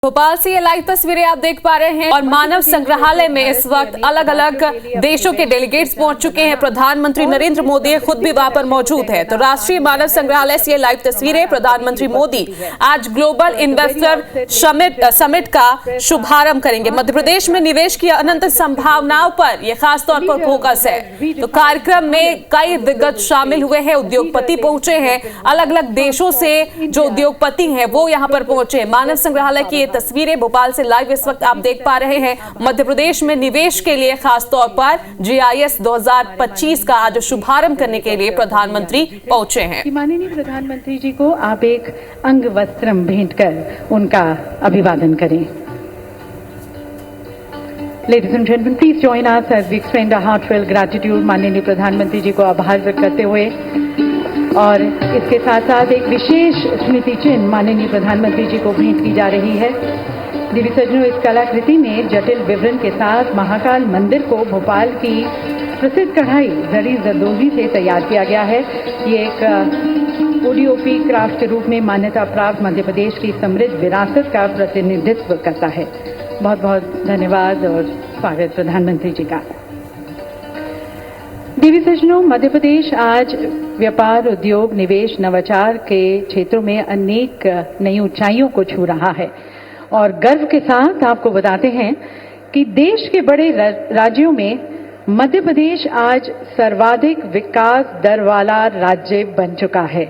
भोपाल से ये लाइव तस्वीरें आप देख पा रहे हैं और मानव संग्रहालय में इस वक्त अलग अलग देशों के डेलीगेट्स पहुंच चुके हैं। प्रधानमंत्री नरेंद्र मोदी खुद भी वहां पर मौजूद है। तो राष्ट्रीय मानव संग्रहालय से ये लाइव तस्वीरें। प्रधानमंत्री मोदी आज ग्लोबल इन्वेस्टर समिट का शुभारंभ करेंगे। मध्य प्रदेश में निवेश की अनंत संभावनाओं पर यह खासतौर पर फोकस है। तो कार्यक्रम में कई दिग्गज शामिल हुए हैं, उद्योगपति पहुंचे हैं, अलग अलग देशों से जो उद्योगपति हैं वो यहाँ पर पहुंचे। मानव संग्रहालय की तस्वीरें भोपाल से लाइव इस वक्त आप देख पा रहे हैं। मध्य प्रदेश में निवेश के लिए खास तौर पर GIS 2025 का आज शुभारंभ करने के लिए प्रधानमंत्री पहुंचे हैं। माननीय प्रधानमंत्री जी को आप एक अंग वस्त्रम भेंट कर उनका अभिवादन करें। Ladies and gentlemen, please join us as we extend our heartfelt gratitude माननीय प्रधानमंत्री जी को आभार व्यक्त करते हुए और इसके साथ साथ एक विशेष स्मृति चिन्ह माननीय प्रधानमंत्री जी को भेंट की जा रही है। देवी सज्जनों, इस कलाकृति में जटिल विवरण के साथ महाकाल मंदिर को भोपाल की प्रसिद्ध कढ़ाई जरी जरदोजी से तैयार किया गया है। ये एक ODOP क्राफ्ट के रूप में मान्यता प्राप्त मध्य प्रदेश की समृद्ध विरासत का प्रतिनिधित्व करता है। बहुत बहुत धन्यवाद और स्वागत प्रधानमंत्री जी का। देवी सज्जनों, मध्य प्रदेश आज व्यापार, उद्योग, निवेश, नवाचार के क्षेत्रों में अनेक नई ऊंचाइयों को छू रहा है और गर्व के साथ आपको बताते हैं कि देश के बड़े राज्यों में मध्य प्रदेश आज सर्वाधिक विकास दर वाला राज्य बन चुका है।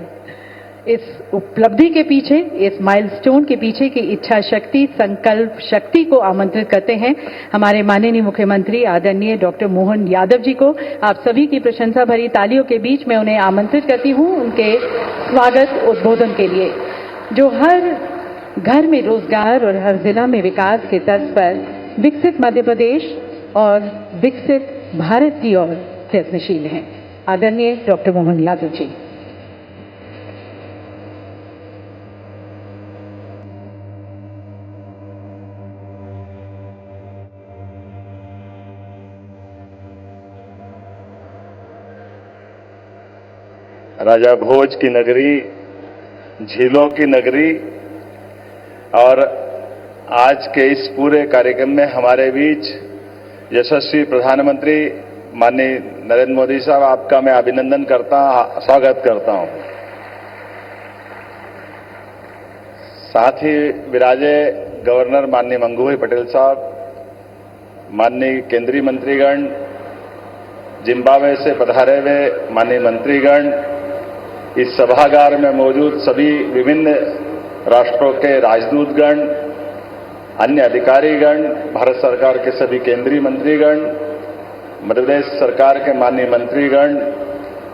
इस उपलब्धि के पीछे, इस माइलस्टोन के पीछे की इच्छा शक्ति, संकल्प शक्ति को आमंत्रित करते हैं हमारे माननीय मुख्यमंत्री आदरणीय डॉक्टर मोहन यादव जी को। आप सभी की प्रशंसा भरी तालियों के बीच में उन्हें आमंत्रित करती हूं उनके स्वागत उद्बोधन के लिए, जो हर घर में रोजगार और हर जिला में विकास के तर्ज पर विकसित मध्य प्रदेश और विकसित भारत की ओर प्रयत्नशील हैं। आदरणीय डॉक्टर मोहन यादव जी। राजा भोज की नगरी, झीलों की नगरी, और आज के इस पूरे कार्यक्रम में हमारे बीच यशस्वी प्रधानमंत्री माननीय नरेंद्र मोदी साहब, आपका मैं अभिनंदन करता, स्वागत करता हूं। साथ ही विराजे गवर्नर माननीय मंगूभाई पटेल साहब, माननीय केंद्रीय मंत्रीगण, जिम्बाब्वे से पधारे हुए माननीय मंत्रीगण, इस सभागार में मौजूद सभी विभिन्न राष्ट्रों के राजदूतगण, अन्य अधिकारीगण, भारत सरकार के सभी केंद्रीय मंत्रीगण, मध्य प्रदेश सरकार के माननीय मंत्रीगण,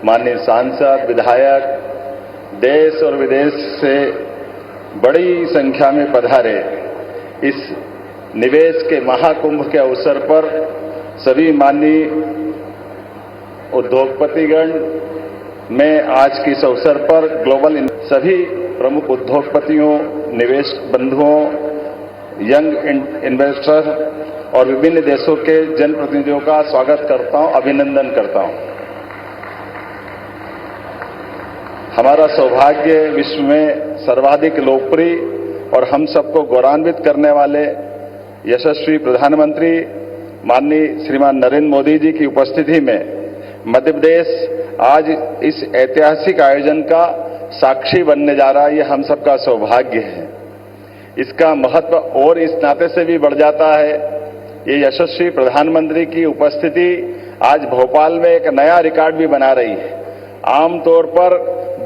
माननीय सांसद, विधायक, देश और विदेश से बड़ी संख्या में पधारे इस निवेश के महाकुंभ के अवसर पर सभी माननीय उद्योगपतिगण, मैं आज के इस अवसर पर ग्लोबल सभी प्रमुख उद्योगपतियों, निवेश बंधुओं, यंग इन्वेस्टर और विभिन्न देशों के जनप्रतिनिधियों का स्वागत करता हूं, अभिनंदन करता हूं। हमारा सौभाग्य विश्व में सर्वाधिक लोकप्रिय और हम सबको गौरवान्वित करने वाले यशस्वी प्रधानमंत्री माननीय श्रीमान नरेंद्र मोदी जी की उपस्थिति में मध्य प्रदेश आज इस ऐतिहासिक आयोजन का साक्षी बनने जा रहा है। ये हम सबका सौभाग्य है। इसका महत्व और इस नाते से भी बढ़ जाता है, ये यशस्वी प्रधानमंत्री की उपस्थिति आज भोपाल में एक नया रिकॉर्ड भी बना रही है। आमतौर पर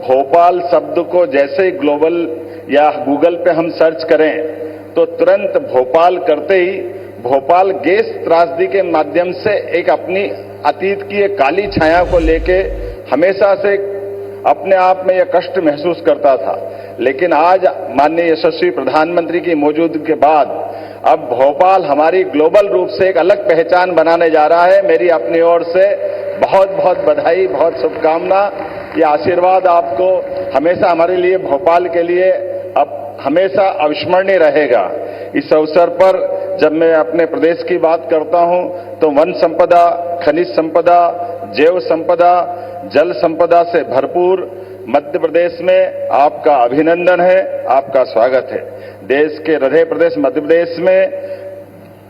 भोपाल शब्द को जैसे ही ग्लोबल या गूगल पे हम सर्च करें तो तुरंत भोपाल करते ही भोपाल गैस त्रासदी के माध्यम से एक अपनी अतीत की एक काली छाया को लेके हमेशा से अपने आप में यह कष्ट महसूस करता था। लेकिन आज माननीय यशस्वी प्रधानमंत्री की मौजूदगी के बाद अब भोपाल हमारी ग्लोबल रूप से एक अलग पहचान बनाने जा रहा है। मेरी अपनी ओर से बहुत बहुत बधाई, बहुत शुभकामना। ये आशीर्वाद आपको हमेशा हमारे लिए, भोपाल के लिए अब हमेशा अविस्मरणीय रहेगा। इस अवसर पर जब मैं अपने प्रदेश की बात करता हूं तो वन संपदा, खनिज संपदा, जैव संपदा, जल संपदा से भरपूर मध्य प्रदेश में आपका अभिनंदन है, आपका स्वागत है। देश के हृदय प्रदेश मध्य प्रदेश में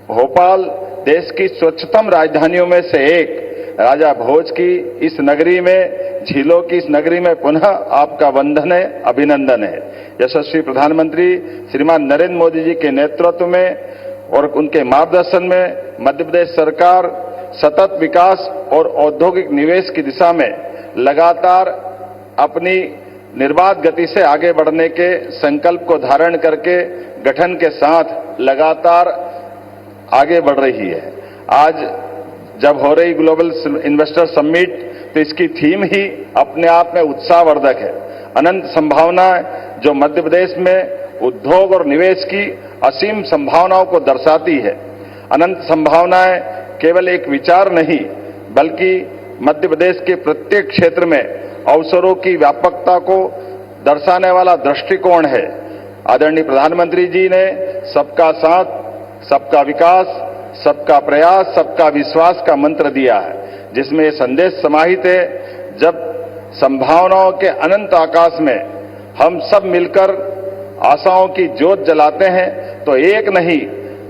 भोपाल देश की स्वच्छतम राजधानियों में से एक, राजा भोज की इस नगरी में, झीलों की इस नगरी में पुनः आपका वंदन है, अभिनंदन है। यशस्वी प्रधानमंत्री श्रीमान नरेंद्र मोदी जी के नेतृत्व में और उनके मार्गदर्शन में मध्य प्रदेश सरकार सतत विकास और औद्योगिक निवेश की दिशा में लगातार अपनी निर्बाध गति से आगे बढ़ने के संकल्प को धारण करके गठन के साथ लगातार आगे बढ़ रही है। आज जब हो रही ग्लोबल इन्वेस्टर समिट, तो इसकी थीम ही अपने आप में उत्साहवर्धक है। अनंत संभावनाएं जो मध्य प्रदेश में उद्योग और निवेश की असीम संभावनाओं को दर्शाती है। अनंत संभावनाएं केवल एक विचार नहीं, बल्कि मध्य प्रदेश के प्रत्येक क्षेत्र में अवसरों की व्यापकता को दर्शाने वाला दृष्टिकोण है। आदरणीय प्रधानमंत्री जी ने सबका साथ, सबका विकास, सबका प्रयास, सबका विश्वास का मंत्र दिया है, जिसमें यह संदेश समाहित है, जब संभावनाओं के अनंत आकाश में हम सब मिलकर आशाओं की ज्योत जलाते हैं तो एक नहीं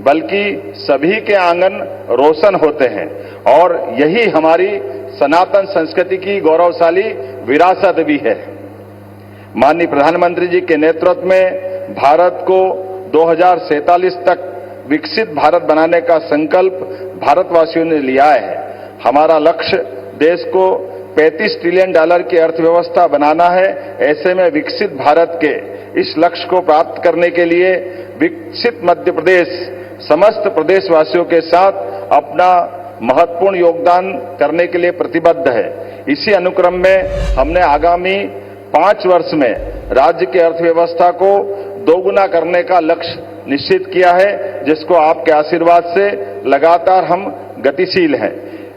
बल्कि सभी के आंगन रोशन होते हैं। और यही हमारी सनातन संस्कृति की गौरवशाली विरासत भी है। माननीय प्रधानमंत्री जी के नेतृत्व में भारत को 2047 तक विकसित भारत बनाने का संकल्प भारतवासियों ने लिया है। हमारा लक्ष्य देश को $35 ट्रिलियन की अर्थव्यवस्था बनाना है। ऐसे में विकसित भारत के इस लक्ष्य को प्राप्त करने के लिए विकसित मध्य प्रदेश समस्त प्रदेशवासियों के साथ अपना महत्वपूर्ण योगदान करने के लिए प्रतिबद्ध है। इसी अनुक्रम में हमने आगामी 5 वर्ष में राज्य की अर्थव्यवस्था को दोगुना करने का लक्ष्य निश्चित किया है, जिसको आपके आशीर्वाद से लगातार हम गतिशील हैं।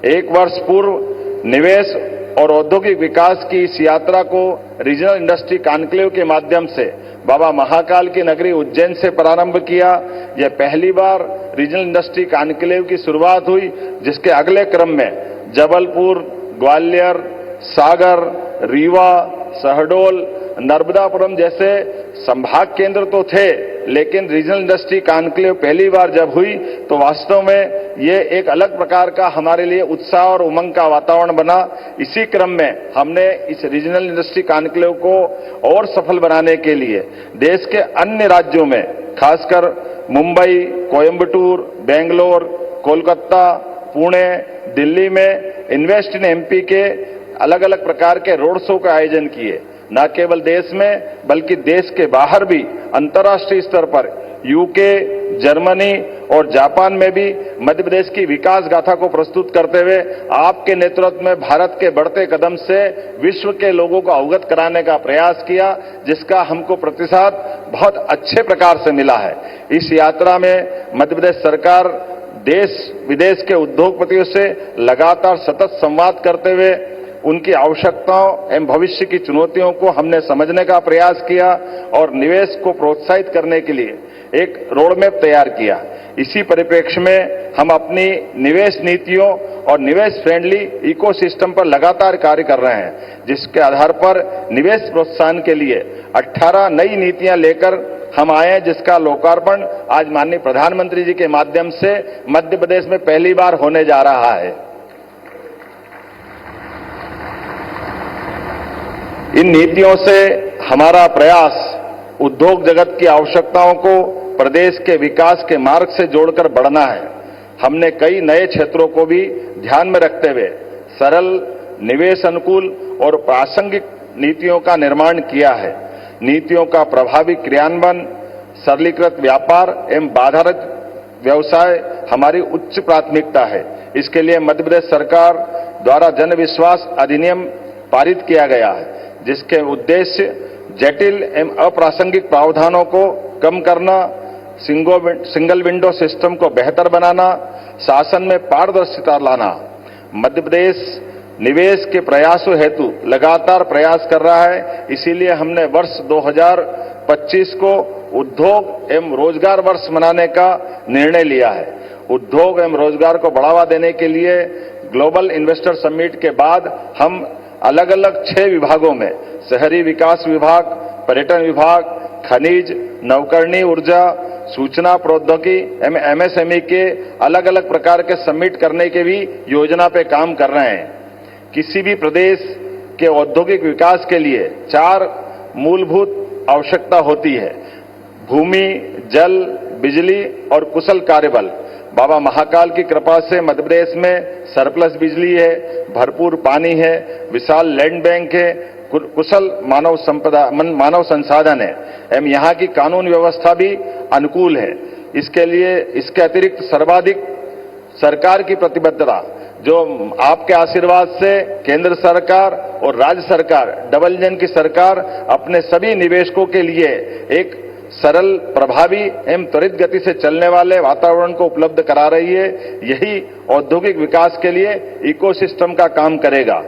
1 वर्ष पूर्व निवेश और औद्योगिक विकास की इस यात्रा को रीजनल इंडस्ट्री कॉन्क्लेव के माध्यम से बाबा महाकाल की नगरी उज्जैन से प्रारंभ किया। यह पहली बार रीजनल इंडस्ट्री कॉन्क्लेव की शुरुआत हुई, जिसके अगले क्रम में जबलपुर, ग्वालियर, सागर, रीवा, शहडोल, नर्मदापुरम जैसे संभाग केंद्र तो थे, लेकिन रीजनल इंडस्ट्री कॉन्क्लेव पहली बार जब हुई तो वास्तव में ये एक अलग प्रकार का हमारे लिए उत्साह और उमंग का वातावरण बना। इसी क्रम में हमने इस रीजनल इंडस्ट्री कॉन्क्लेव को और सफल बनाने के लिए देश के अन्य राज्यों में, खासकर मुंबई, कोयंबटूर, बेंगलोर, कोलकाता, पुणे, दिल्ली में इन्वेस्ट इन एमपी के अलग अलग प्रकार के रोड शो का आयोजन किए। न केवल देश में बल्कि देश के बाहर भी अंतर्राष्ट्रीय स्तर पर यूके, जर्मनी और जापान में भी मध्य प्रदेश की विकास गाथा को प्रस्तुत करते हुए आपके नेतृत्व में भारत के बढ़ते कदम से विश्व के लोगों को अवगत कराने का प्रयास किया, जिसका हमको प्रतिसाद बहुत अच्छे प्रकार से मिला है। इस यात्रा में मध्य प्रदेश सरकार देश विदेश के उद्योगपतियों से लगातार सतत संवाद करते हुए उनकी आवश्यकताओं एवं भविष्य की चुनौतियों को हमने समझने का प्रयास किया और निवेश को प्रोत्साहित करने के लिए एक रोडमैप तैयार किया। इसी परिप्रेक्ष्य में हम अपनी निवेश नीतियों और निवेश फ्रेंडली इकोसिस्टम पर लगातार कार्य कर रहे हैं, जिसके आधार पर निवेश प्रोत्साहन के लिए 18 नई नीतियां लेकर हम आए हैं, जिसका लोकार्पण आज माननीय प्रधानमंत्री जी के माध्यम से मध्य प्रदेश में पहली बार होने जा रहा है। इन नीतियों से हमारा प्रयास उद्योग जगत की आवश्यकताओं को प्रदेश के विकास के मार्ग से जोड़कर बढ़ना है। हमने कई नए क्षेत्रों को भी ध्यान में रखते हुए सरल, निवेश अनुकूल और प्रासंगिक नीतियों का निर्माण किया है। नीतियों का प्रभावी क्रियान्वयन, सरलीकृत व्यापार एवं बाधारहित व्यवसाय हमारी उच्च प्राथमिकता है। इसके लिए मध्य प्रदेश सरकार द्वारा जन विश्वास अधिनियम पारित किया गया है, जिसके उद्देश्य जटिल एवं अप्रासंगिक प्रावधानों को कम करना, सिंगल विंडो सिस्टम को बेहतर बनाना, शासन में पारदर्शिता लाना। मध्य प्रदेश निवेश के प्रयासों हेतु लगातार प्रयास कर रहा है। इसीलिए हमने वर्ष 2025 को उद्योग एवं रोजगार वर्ष मनाने का निर्णय लिया है। उद्योग एवं रोजगार को बढ़ावा देने के लिए ग्लोबल इन्वेस्टर समिट के बाद हम अलग अलग 6 विभागों में शहरी विकास विभाग, पर्यटन विभाग, खनिज, नवकरणीय ऊर्जा, सूचना प्रौद्योगिकी MSME के अलग अलग प्रकार के सबमिट करने के भी योजना पे काम कर रहे हैं। किसी भी प्रदेश के औद्योगिक विकास के लिए 4 मूलभूत आवश्यकता होती है: भूमि, जल, बिजली और कुशल कार्यबल। बाबा महाकाल की कृपा से मध्य प्रदेश में सरप्लस बिजली है, भरपूर पानी है, विशाल लैंड बैंक है, कुशल मानव संसाधन है एवं यहाँ की कानून व्यवस्था भी अनुकूल है। इसके अतिरिक्त सर्वाधिक सरकार की प्रतिबद्धता, जो आपके आशीर्वाद से केंद्र सरकार और राज्य सरकार, डबल इंजन की सरकार अपने सभी निवेशकों के लिए एक सरल, प्रभावी एवं त्वरित गति से चलने वाले वातावरण को उपलब्ध करा रही है। यही औद्योगिक विकास के लिए इकोसिस्टम का काम करेगा।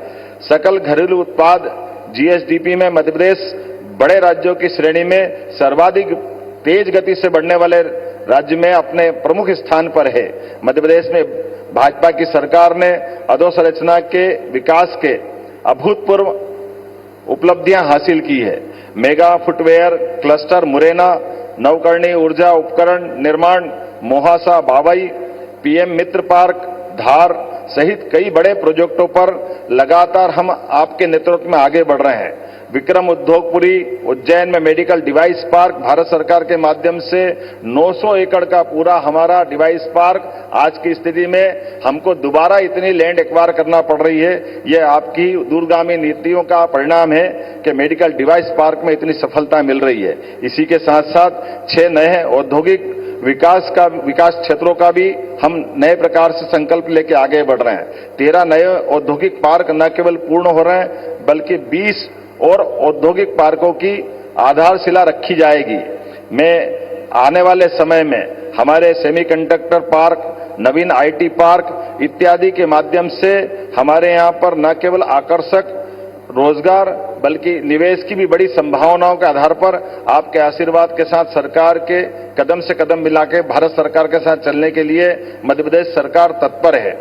सकल घरेलू उत्पाद GSDP में मध्य प्रदेश बड़े राज्यों की श्रेणी में सर्वाधिक तेज गति से बढ़ने वाले राज्य में अपने प्रमुख स्थान पर है। मध्य प्रदेश में भाजपा की सरकार ने अधोसंरचना के विकास के अभूतपूर्व उपलब्धियां हासिल की है। मेगा फुटवेयर क्लस्टर मुरैना, नवकरणीय ऊर्जा उपकरण निर्माण मोहासा बावई, PM मित्र पार्क धार सहित कई बड़े प्रोजेक्टों पर लगातार हम आपके नेतृत्व में आगे बढ़ रहे हैं। विक्रम उद्योगपुरी उज्जैन में मेडिकल डिवाइस पार्क भारत सरकार के माध्यम से 900 एकड़ का पूरा हमारा डिवाइस पार्क, आज की स्थिति में हमको दोबारा इतनी लैंड एक्वायर करना पड़ रही है। यह आपकी दूरगामी नीतियों का परिणाम है कि मेडिकल डिवाइस पार्क में इतनी सफलता मिल रही है। इसी के साथ साथ 6 नए औद्योगिक विकास क्षेत्रों का भी हम नए प्रकार से संकल्प लेके आगे बढ़ रहे हैं। 13 नए औद्योगिक पार्क न केवल पूर्ण हो रहे हैं बल्कि 20 और औद्योगिक पार्कों की आधारशिला रखी जाएगी। मैं आने वाले समय में हमारे semiconductor park, Naveen IT park इत्यादि के माध्यम से हमारे यहाँ पर न केवल आकर्षक रोजगार बल्कि निवेश की भी बड़ी संभावनाओं के आधार पर आपके आशीर्वाद के साथ सरकार के कदम से कदम मिला के भारत सरकार के साथ चलने के लिए मध्य प्रदेश सरकार तत्पर है।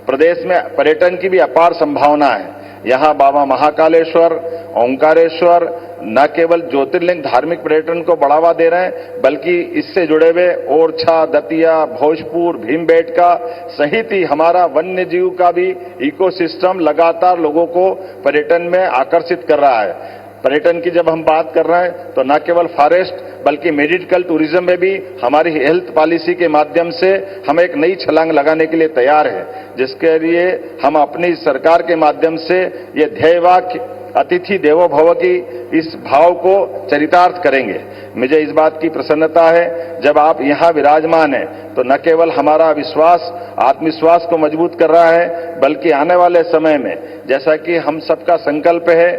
प्रदेश में पर्यटन की भी अपार संभावना है। यहाँ बाबा महाकालेश्वर, ओंकारेश्वर न केवल ज्योतिर्लिंग धार्मिक पर्यटन को बढ़ावा दे रहे हैं बल्कि इससे जुड़े हुए ओरछा, दतिया, भोजपुर, भीमबेटका सहित ही हमारा वन्य जीव का भी इकोसिस्टम लगातार लोगों को पर्यटन में आकर्षित कर रहा है। पर्यटन की जब हम बात कर रहे हैं तो न केवल फॉरेस्ट बल्कि मेडिकल टूरिज्म में भी हमारी हेल्थ पॉलिसी के माध्यम से हम एक नई छलांग लगाने के लिए तैयार है, जिसके लिए हम अपनी सरकार के माध्यम से ये ध्येय वाक्य अतिथि देवो भव की इस भाव को चरितार्थ करेंगे। मुझे इस बात की प्रसन्नता है जब आप यहाँ विराजमान हैं तो न केवल हमारा विश्वास, आत्मविश्वास को मजबूत कर रहा है बल्कि आने वाले समय में जैसा कि हम सबका संकल्प है,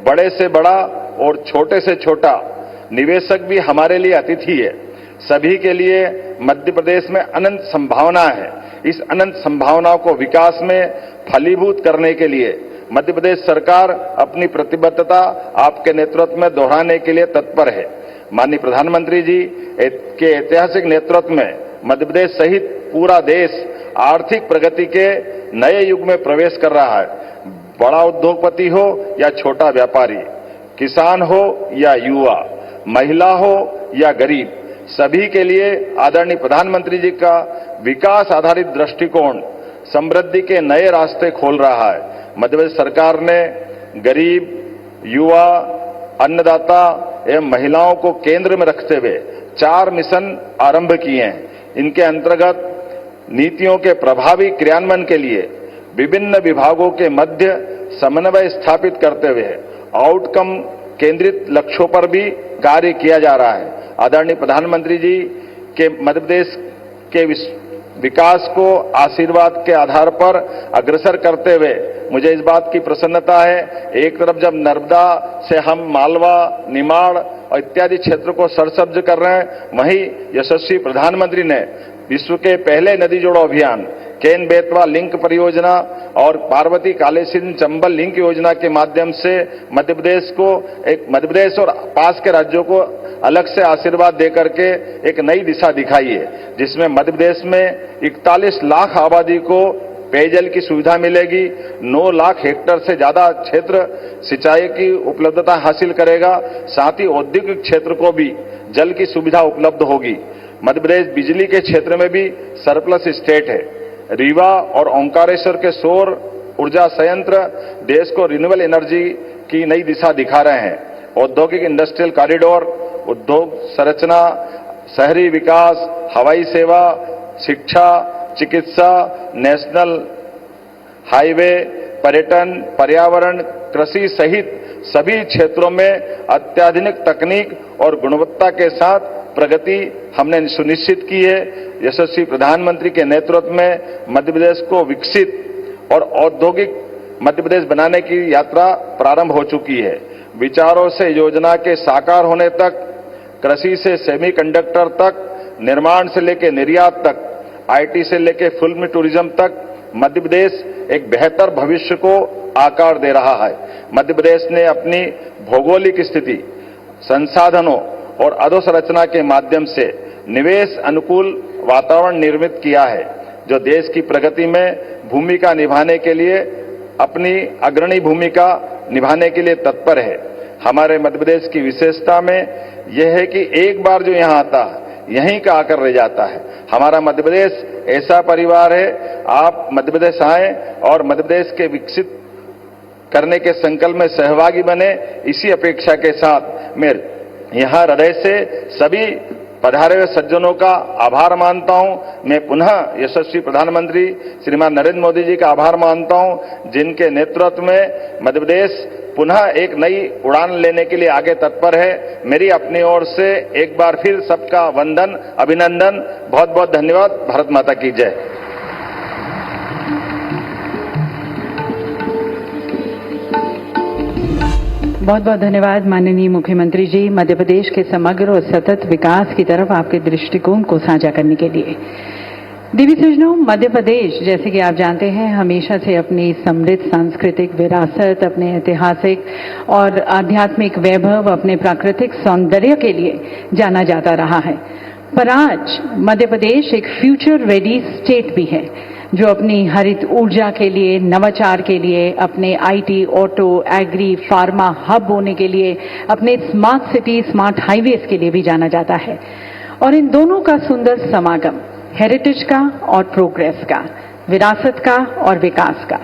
बड़े से बड़ा और छोटे से छोटा निवेशक भी हमारे लिए अतिथि है। सभी के लिए मध्य प्रदेश में अनंत संभावना है। इस अनंत संभावनाओं को विकास में फलीभूत करने के लिए मध्य प्रदेश सरकार अपनी प्रतिबद्धता आपके नेतृत्व में दोहराने के लिए तत्पर है। माननीय प्रधानमंत्री जी के ऐतिहासिक नेतृत्व में मध्य प्रदेश सहित पूरा देश आर्थिक प्रगति के नए युग में प्रवेश कर रहा है। बड़ा उद्योगपति हो या छोटा व्यापारी, किसान हो या युवा, महिला हो या गरीब, सभी के लिए आदरणीय प्रधानमंत्री जी का विकास आधारित दृष्टिकोण समृद्धि के नए रास्ते खोल रहा है। मध्य प्रदेश सरकार ने गरीब, युवा, अन्नदाता एवं महिलाओं को केंद्र में रखते हुए 4 मिशन आरंभ किए हैं। इनके अंतर्गत नीतियों के प्रभावी क्रियान्वयन के लिए विभिन्न विभागों के मध्य समन्वय स्थापित करते हुए आउटकम केंद्रित लक्ष्यों पर भी कार्य किया जा रहा है। आदरणीय प्रधानमंत्री जी के मध्य प्रदेश के विकास को आशीर्वाद के आधार पर अग्रसर करते हुए मुझे इस बात की प्रसन्नता है, एक तरफ जब नर्मदा से हम मालवा, निमाड़ और इत्यादि क्षेत्र को सरसब्ज कर रहे हैं, वहीं यशस्वी प्रधानमंत्री ने विश्व के पहले नदी जोड़ो अभियान केन बेतवा लिंक परियोजना और पार्वती कालेसिन चंबल लिंक योजना के माध्यम से मध्य प्रदेश और पास के राज्यों को अलग से आशीर्वाद देकर के एक नई दिशा दिखाई है, जिसमें मध्य प्रदेश में 41 लाख आबादी को पेयजल की सुविधा मिलेगी, 9 लाख हेक्टेयर से ज्यादा क्षेत्र सिंचाई की उपलब्धता हासिल करेगा। साथ ही औद्योगिक क्षेत्र को भी जल की सुविधा उपलब्ध होगी। मध्य प्रदेश बिजली के क्षेत्र में भी सरप्लस स्टेट है। रीवा और ओंकारेश्वर के सौर ऊर्जा संयंत्र देश को रिन्यूएबल एनर्जी की नई दिशा दिखा रहे हैं। औद्योगिक इंडस्ट्रियल कॉरिडोर, उद्योग संरचना, शहरी विकास, हवाई सेवा, शिक्षा, चिकित्सा, नेशनल हाईवे, पर्यटन, पर्यावरण, कृषि सहित सभी क्षेत्रों में अत्याधुनिक तकनीक और गुणवत्ता के साथ प्रगति हमने सुनिश्चित की है। यशस्वी प्रधानमंत्री के नेतृत्व में मध्य प्रदेश को विकसित और औद्योगिक मध्य प्रदेश बनाने की यात्रा प्रारंभ हो चुकी है। विचारों से योजना के साकार होने तक, कृषि से सेमीकंडक्टर तक, निर्माण से लेकर निर्यात तक, आईटी से लेकर फिल्म टूरिज्म तक मध्य प्रदेश एक बेहतर भविष्य को आकार दे रहा है। मध्य प्रदेश ने अपनी भौगोलिक स्थिति, संसाधनों और अधोसंरचना के माध्यम से निवेश अनुकूल वातावरण निर्मित किया है, जो देश की प्रगति में भूमिका निभाने के लिए अपनी अग्रणी भूमिका निभाने के लिए तत्पर है। हमारे मध्य प्रदेश की विशेषता में यह है कि एक बार जो यहाँ आता है यहीं का आकर रह जाता है। हमारा मध्य प्रदेश ऐसा परिवार है, आप मध्य प्रदेश आए और मध्य प्रदेश के विकसित करने के संकल्प में सहभागी बने, इसी अपेक्षा के साथ मैं यहाँ हृदय से सभी पधारे हुए सज्जनों का आभार मानता हूं। मैं पुनः यशस्वी प्रधानमंत्री श्रीमान नरेंद्र मोदी जी का आभार मानता हूं, जिनके नेतृत्व में मध्य प्रदेश पुनः एक नई उड़ान लेने के लिए आगे तत्पर है। मेरी अपनी ओर से एक बार फिर सबका वंदन, अभिनंदन, बहुत बहुत धन्यवाद। भारत माता की जय। बहुत बहुत धन्यवाद माननीय मुख्यमंत्री जी, मध्य प्रदेश के समग्र और सतत विकास की तरफ आपके दृष्टिकोण को साझा करने के लिए। देवी सज्जनों, मध्य प्रदेश जैसे कि आप जानते हैं हमेशा से अपनी समृद्ध सांस्कृतिक विरासत, अपने ऐतिहासिक और आध्यात्मिक वैभव, अपने प्राकृतिक सौंदर्य के लिए जाना जाता रहा है। पर आज मध्य प्रदेश एक फ्यूचर रेडी स्टेट भी है, जो अपनी हरित ऊर्जा के लिए, नवाचार के लिए, अपने IT, auto, agri, pharma hub होने के लिए, अपने स्मार्ट सिटी, स्मार्ट हाईवेज के लिए भी जाना जाता है। और इन दोनों का सुंदर समागम, हेरिटेज का और प्रोग्रेस का, विरासत का और विकास का,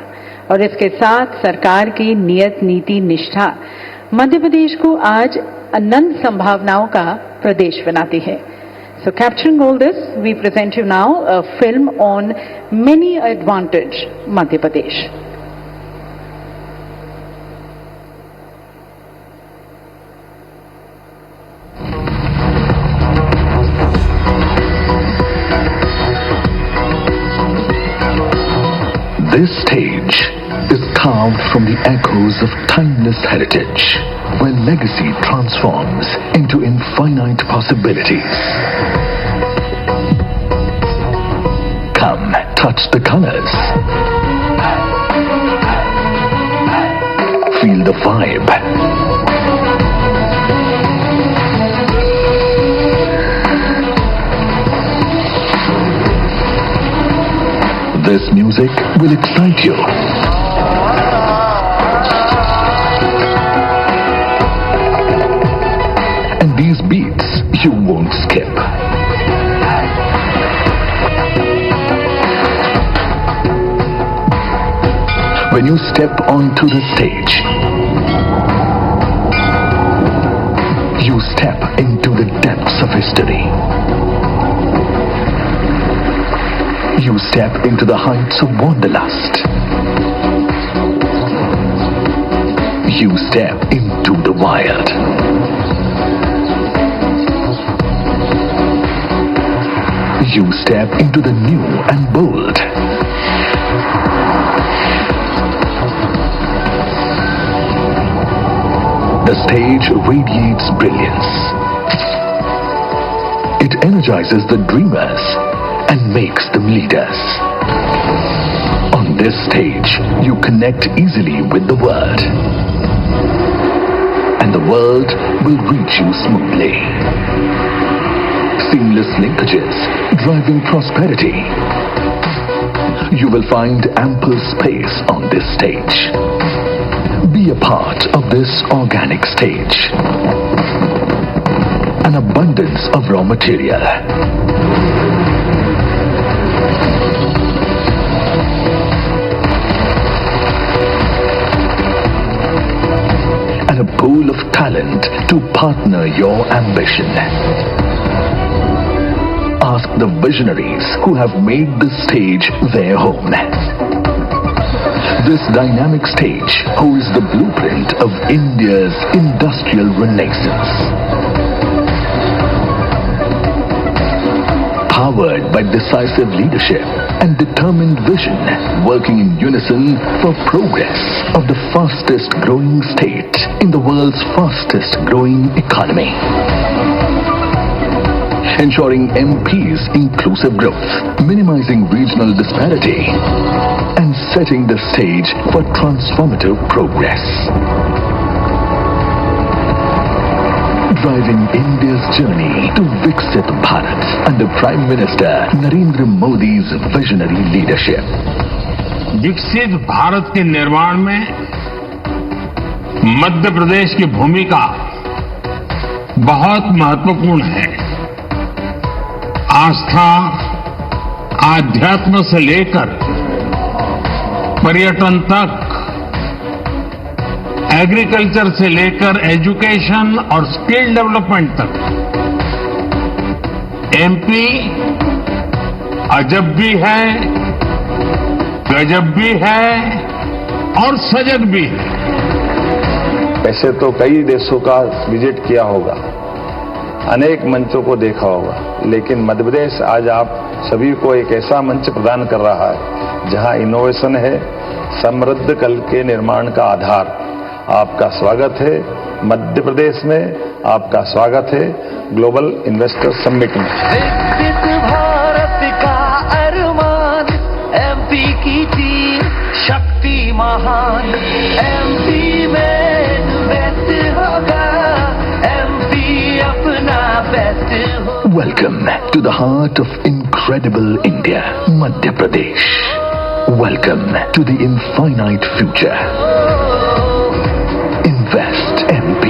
और इसके साथ सरकार की नियत नीति निष्ठा मध्य प्रदेश को आज अनंत संभावनाओं का प्रदेश बनाती है। So capturing all this, we present you now a film on Many Advantage Madhya Pradesh. This stage is carved from the echoes of timeless heritage, where legacy transforms into infinite possibilities. Come, touch the colors. Feel the vibe. This music will excite you. And these beats you won't skip. When you step onto the stage, you step into the depths of history. You step into the heights of wanderlust. You step into the wild. You step into the new and bold. The stage radiates brilliance. It energizes the dreamers and makes them leaders. On this stage, you connect easily with the world, and the world will reach you smoothly. Seamless linkages driving prosperity. You will find ample space on this stage. Be a part of this organic stage. An abundance of raw material. And a pool of talent to partner your ambition. Ask the visionaries who have made this stage their home. This dynamic stage holds the blueprint of India's industrial renaissance. Powered by decisive leadership and determined vision, working in unison for progress of the fastest growing state in the world's fastest growing economy. Ensuring MP's inclusive growth, minimizing regional disparity, and setting the stage for transformative progress. Driving India's journey to Viksit Bharat under Prime Minister Narendra Modi's visionary leadership. विकसित भारत के निर्माण में मध्य प्रदेश की भूमिका बहुत महत्वपूर्ण है। आस्था, आध्यात्म से लेकर पर्यटन तक, एग्रीकल्चर से लेकर एजुकेशन और स्किल डेवलपमेंट तक एमपी अजब भी है, गजब भी है और सजग भी है। वैसे तो कई देशों का विजिट किया होगा, अनेक मंचों को देखा होगा, लेकिन मध्य प्रदेश आज आप सभी को एक ऐसा मंच प्रदान कर रहा है जहां इनोवेशन है, समृद्ध कल के निर्माण का आधार। आपका स्वागत है मध्य प्रदेश में, आपका स्वागत है ग्लोबल इन्वेस्टर समिट में। विकसित भारत का अरमान, एमपी की टीम शक्ति महान, एमपी में इन्वेस्ट होगा, एमपी अपना बेस्ट होगा। Welcome to the heart of incredible India, Madhya Pradesh. Welcome to the infinite future. Invest MP.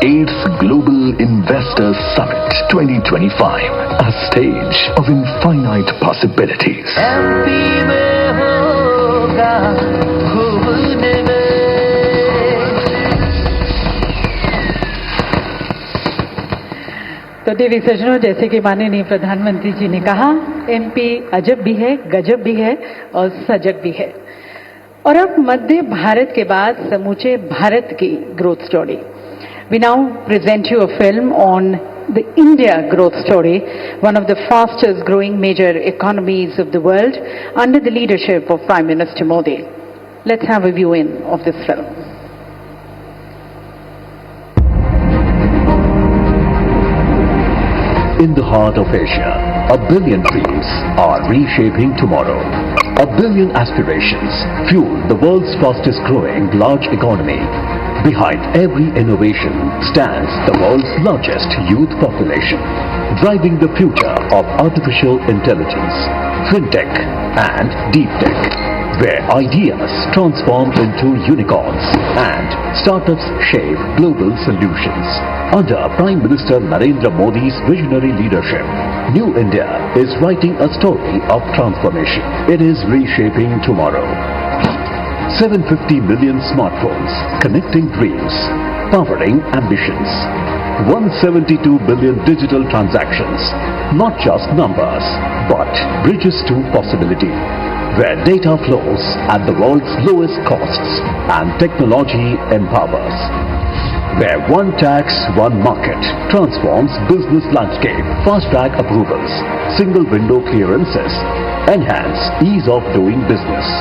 Eighth Global Investors Summit 2025, a stage of infinite possibilities. MP में होगा खूब निवेश। तो देवी सज्जनों, जैसे कि माननीय प्रधानमंत्री जी ने कहा, एमपी अजब भी है, गजब भी है और सजग भी है। और अब मध्य भारत के बाद समूचे भारत की growth story. We now present you a film on the India growth story, one of the fastest growing major economies of the world under the leadership of Prime Minister Modi. Let's have a view in of this film. In the heart of Asia, a billion dreams are reshaping tomorrow. A billion aspirations fuel the world's fastest growing large economy. Behind every innovation stands the world's largest youth population, driving the future of artificial intelligence, fintech and deep tech, where ideas transform into unicorns and startups shape global solutions. Under Prime Minister Narendra Modi's visionary leadership, New India is writing a story of transformation. It is reshaping tomorrow. 750 million smartphones connecting dreams, powering ambitions. 172 billion digital transactions, not just numbers, but bridges to possibility, where data flows at the world's lowest costs and technology empowers. Where one tax, one market transforms business landscape, fast-track approvals, single window clearances, enhance ease of doing business.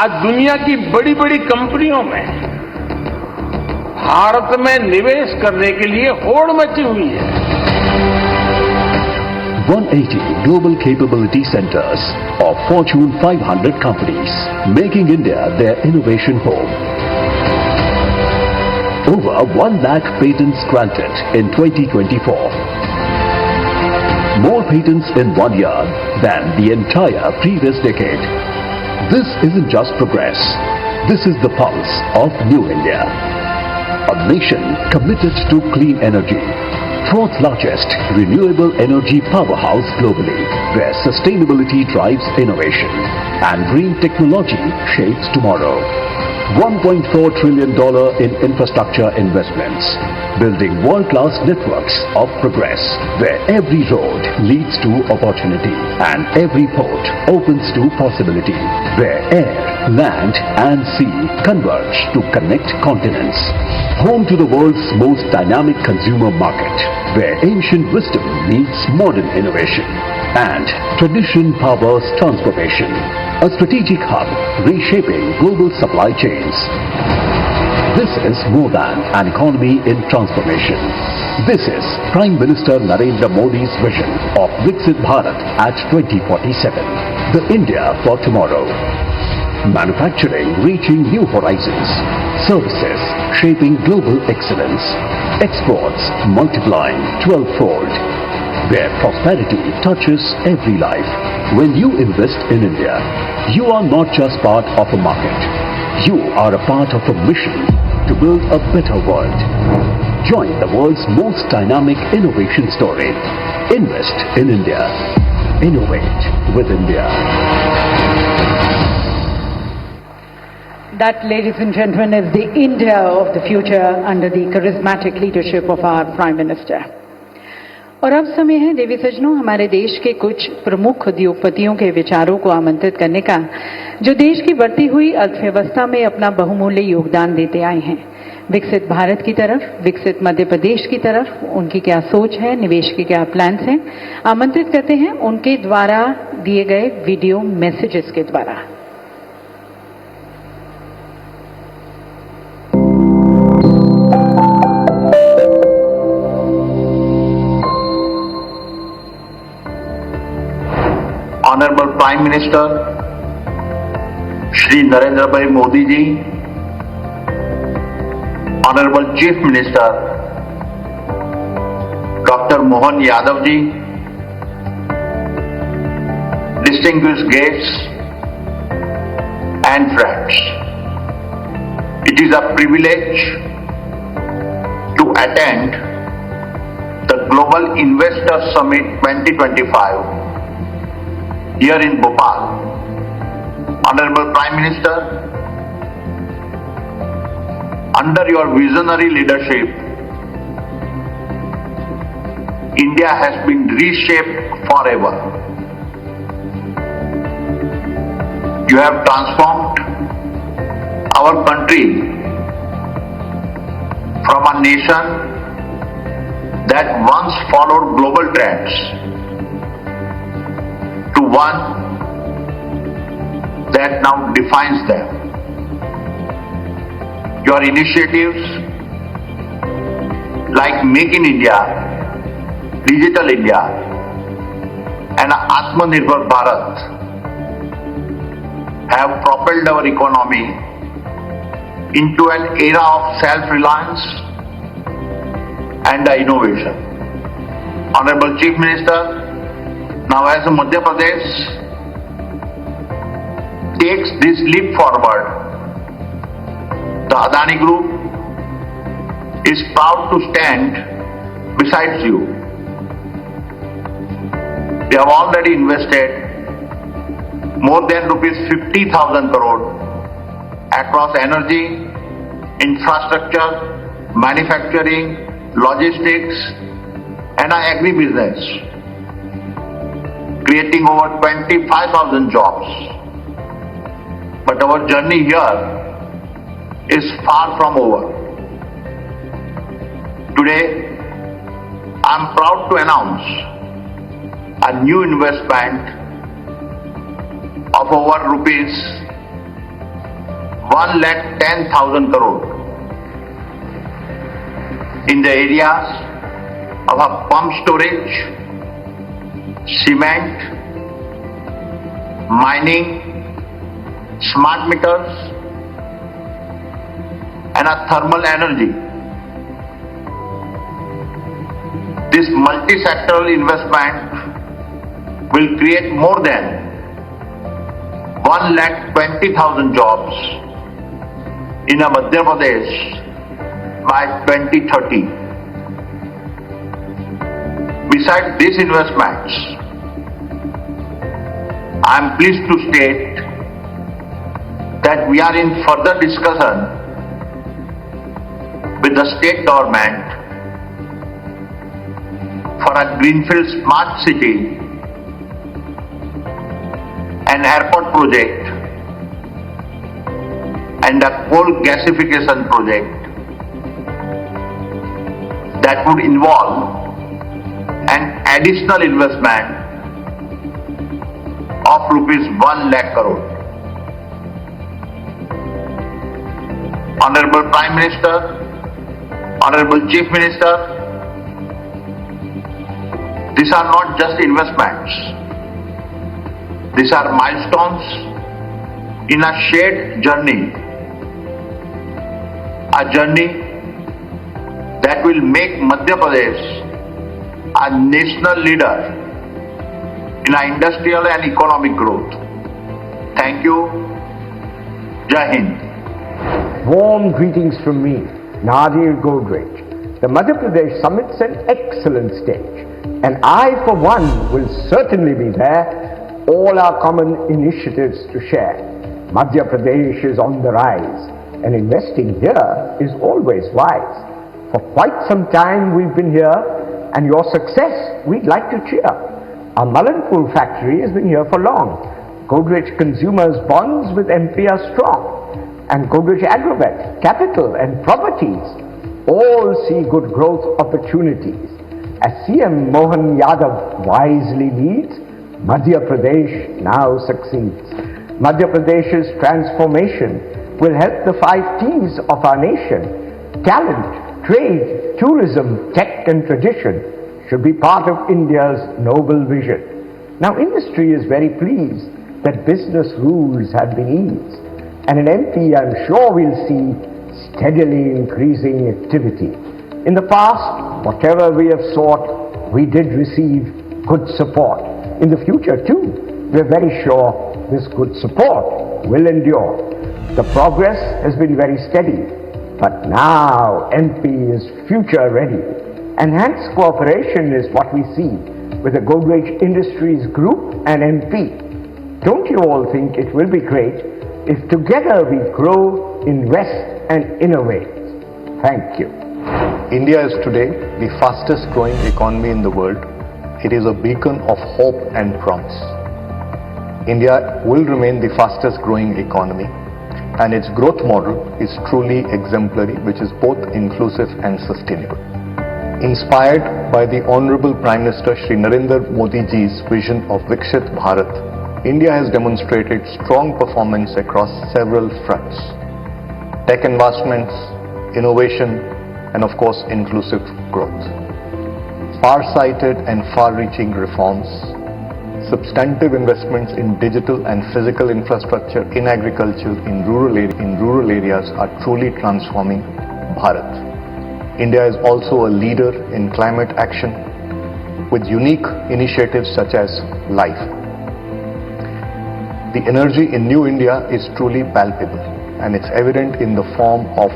आज दुनिया की बड़ी बड़ी कंपनियों में भारत में निवेश करने के लिए होड़ मची हुई है। 180 global capability centers of Fortune 500 companies, making India their innovation home. Over 1 lakh patents granted in 2024. More patents in 1 year than the entire previous decade. This isn't just progress. This is the pulse of New India. A nation committed to clean energy. Fourth largest renewable energy powerhouse globally, where sustainability drives innovation and green technology shapes tomorrow. $1.4 trillion in infrastructure investments, building world-class networks of progress, where every road leads to opportunity and every port opens to possibility, where air, land and sea converge to connect continents. Home to the world's most dynamic consumer market, where ancient wisdom meets modern innovation and tradition powers transformation. A strategic hub reshaping global supply chains. This is more than an economy in transformation. This is Prime Minister Narendra Modi's vision of Viksit Bharat at 2047. The India for tomorrow. Manufacturing reaching new horizons. Services shaping global excellence. Exports multiplying 12-fold. Where prosperity touches every life. When you invest in India, you are not just part of a market. You are a part of a mission to build a better world. Join the world's most dynamic innovation story. Invest in India. Innovate with India. That, ladies and gentlemen, is the India of the future under the charismatic leadership of our Prime Minister. और अब समय है देवी सज्जनों हमारे देश के कुछ प्रमुख उद्योगपतियों के विचारों को आमंत्रित करने का, जो देश की बढ़ती हुई अर्थव्यवस्था में अपना बहुमूल्य योगदान देते आए हैं। विकसित भारत की तरफ, विकसित मध्य प्रदेश की तरफ उनकी क्या सोच है, निवेश के क्या प्लान्स हैं, आमंत्रित करते हैं उनके द्वारा दिए गए वीडियो मैसेजेस के द्वारा। Honorable Prime Minister Shri Narendra Bhai Modi ji, Honorable Chief Minister Dr. Mohan Yadav ji, distinguished guests and friends, it is a privilege to attend the Global Investor Summit 2025 here in Bhopal. Honorable Prime Minister, under your visionary leadership, India has been reshaped forever. You have transformed our country from a nation that once followed global trends to one that now defines them. Your initiatives like Make in India, Digital India and Atmanirbhar Bharat have propelled our economy into an era of self-reliance and innovation. Honorable Chief Minister, now as Madhya Pradesh takes this leap forward, the Adani Group is proud to stand beside you. They have already invested more than rupees 50,000 crore across energy, infrastructure, manufacturing, logistics and agribusiness, creating over 25,000 jobs. But our journey here is far from over. Today, I am proud to announce a new investment of over rupees 1,10,000 crore in the areas of a pump storage, cement, mining, smart meters and a thermal energy multi-sectoral investment will create more than 1,20,000 jobs in Madhya Pradesh by 2030. Besides these investments, I am pleased to state that we are in further discussion with the state government for a greenfield smart city and airport project and a coal gasification project that would involve an additional investment of rupees 1 lakh crore. Honorable Prime Minister, Honorable Chief Minister, these are not just investments. These are milestones in a shared journey. A journey that will make Madhya Pradesh a national leader in our industrial and economic growth. Thank you. Jai Hind. Warm greetings from me, Nadir Godrej. The Madhya Pradesh Summit's an excellent stage, and I, for one, will certainly be there, all our common initiatives to share. Madhya Pradesh is on the rise, and investing here is always wise. For quite some time we've been here, and your success we'd like to cheer. Our Malanpur factory has been here for long. Godrej Consumers bonds with MP are strong. And Godrej Agrovet, capital and properties all see good growth opportunities. As CM Mohan Yadav wisely leads, Madhya Pradesh now succeeds. Madhya Pradesh's transformation will help the 5 T's of our nation. Talent, trade, tourism, tech and tradition should be part of India's noble vision. Now industry is very pleased that business rules have been eased. And in MP, I'm sure we'll see steadily increasing activity. In the past, whatever we have sought, we did receive good support. In the future too, we're very sure this good support will endure. The progress has been very steady, but now MP is future ready. Enhanced cooperation is what we see with the Godrej Industries Group and MP. Don't you all think it will be great if together we grow, invest and innovate? Thank you. India is today the fastest growing economy in the world. It is a beacon of hope and promise. India will remain the fastest growing economy, and its growth model is truly exemplary, which is both inclusive and sustainable. Inspired by the Honorable Prime Minister Shri Narendra Modi ji's vision of Viksit Bharat, India has demonstrated strong performance across several fronts: tech investments, innovation, and of course inclusive growth. Far-sighted and far-reaching reforms, substantive investments in digital and physical infrastructure, in agriculture, in rural areas are truly transforming Bharat. India is also a leader in climate action with unique initiatives such as LIFE. The energy in New India is truly palpable, and it's evident in the form of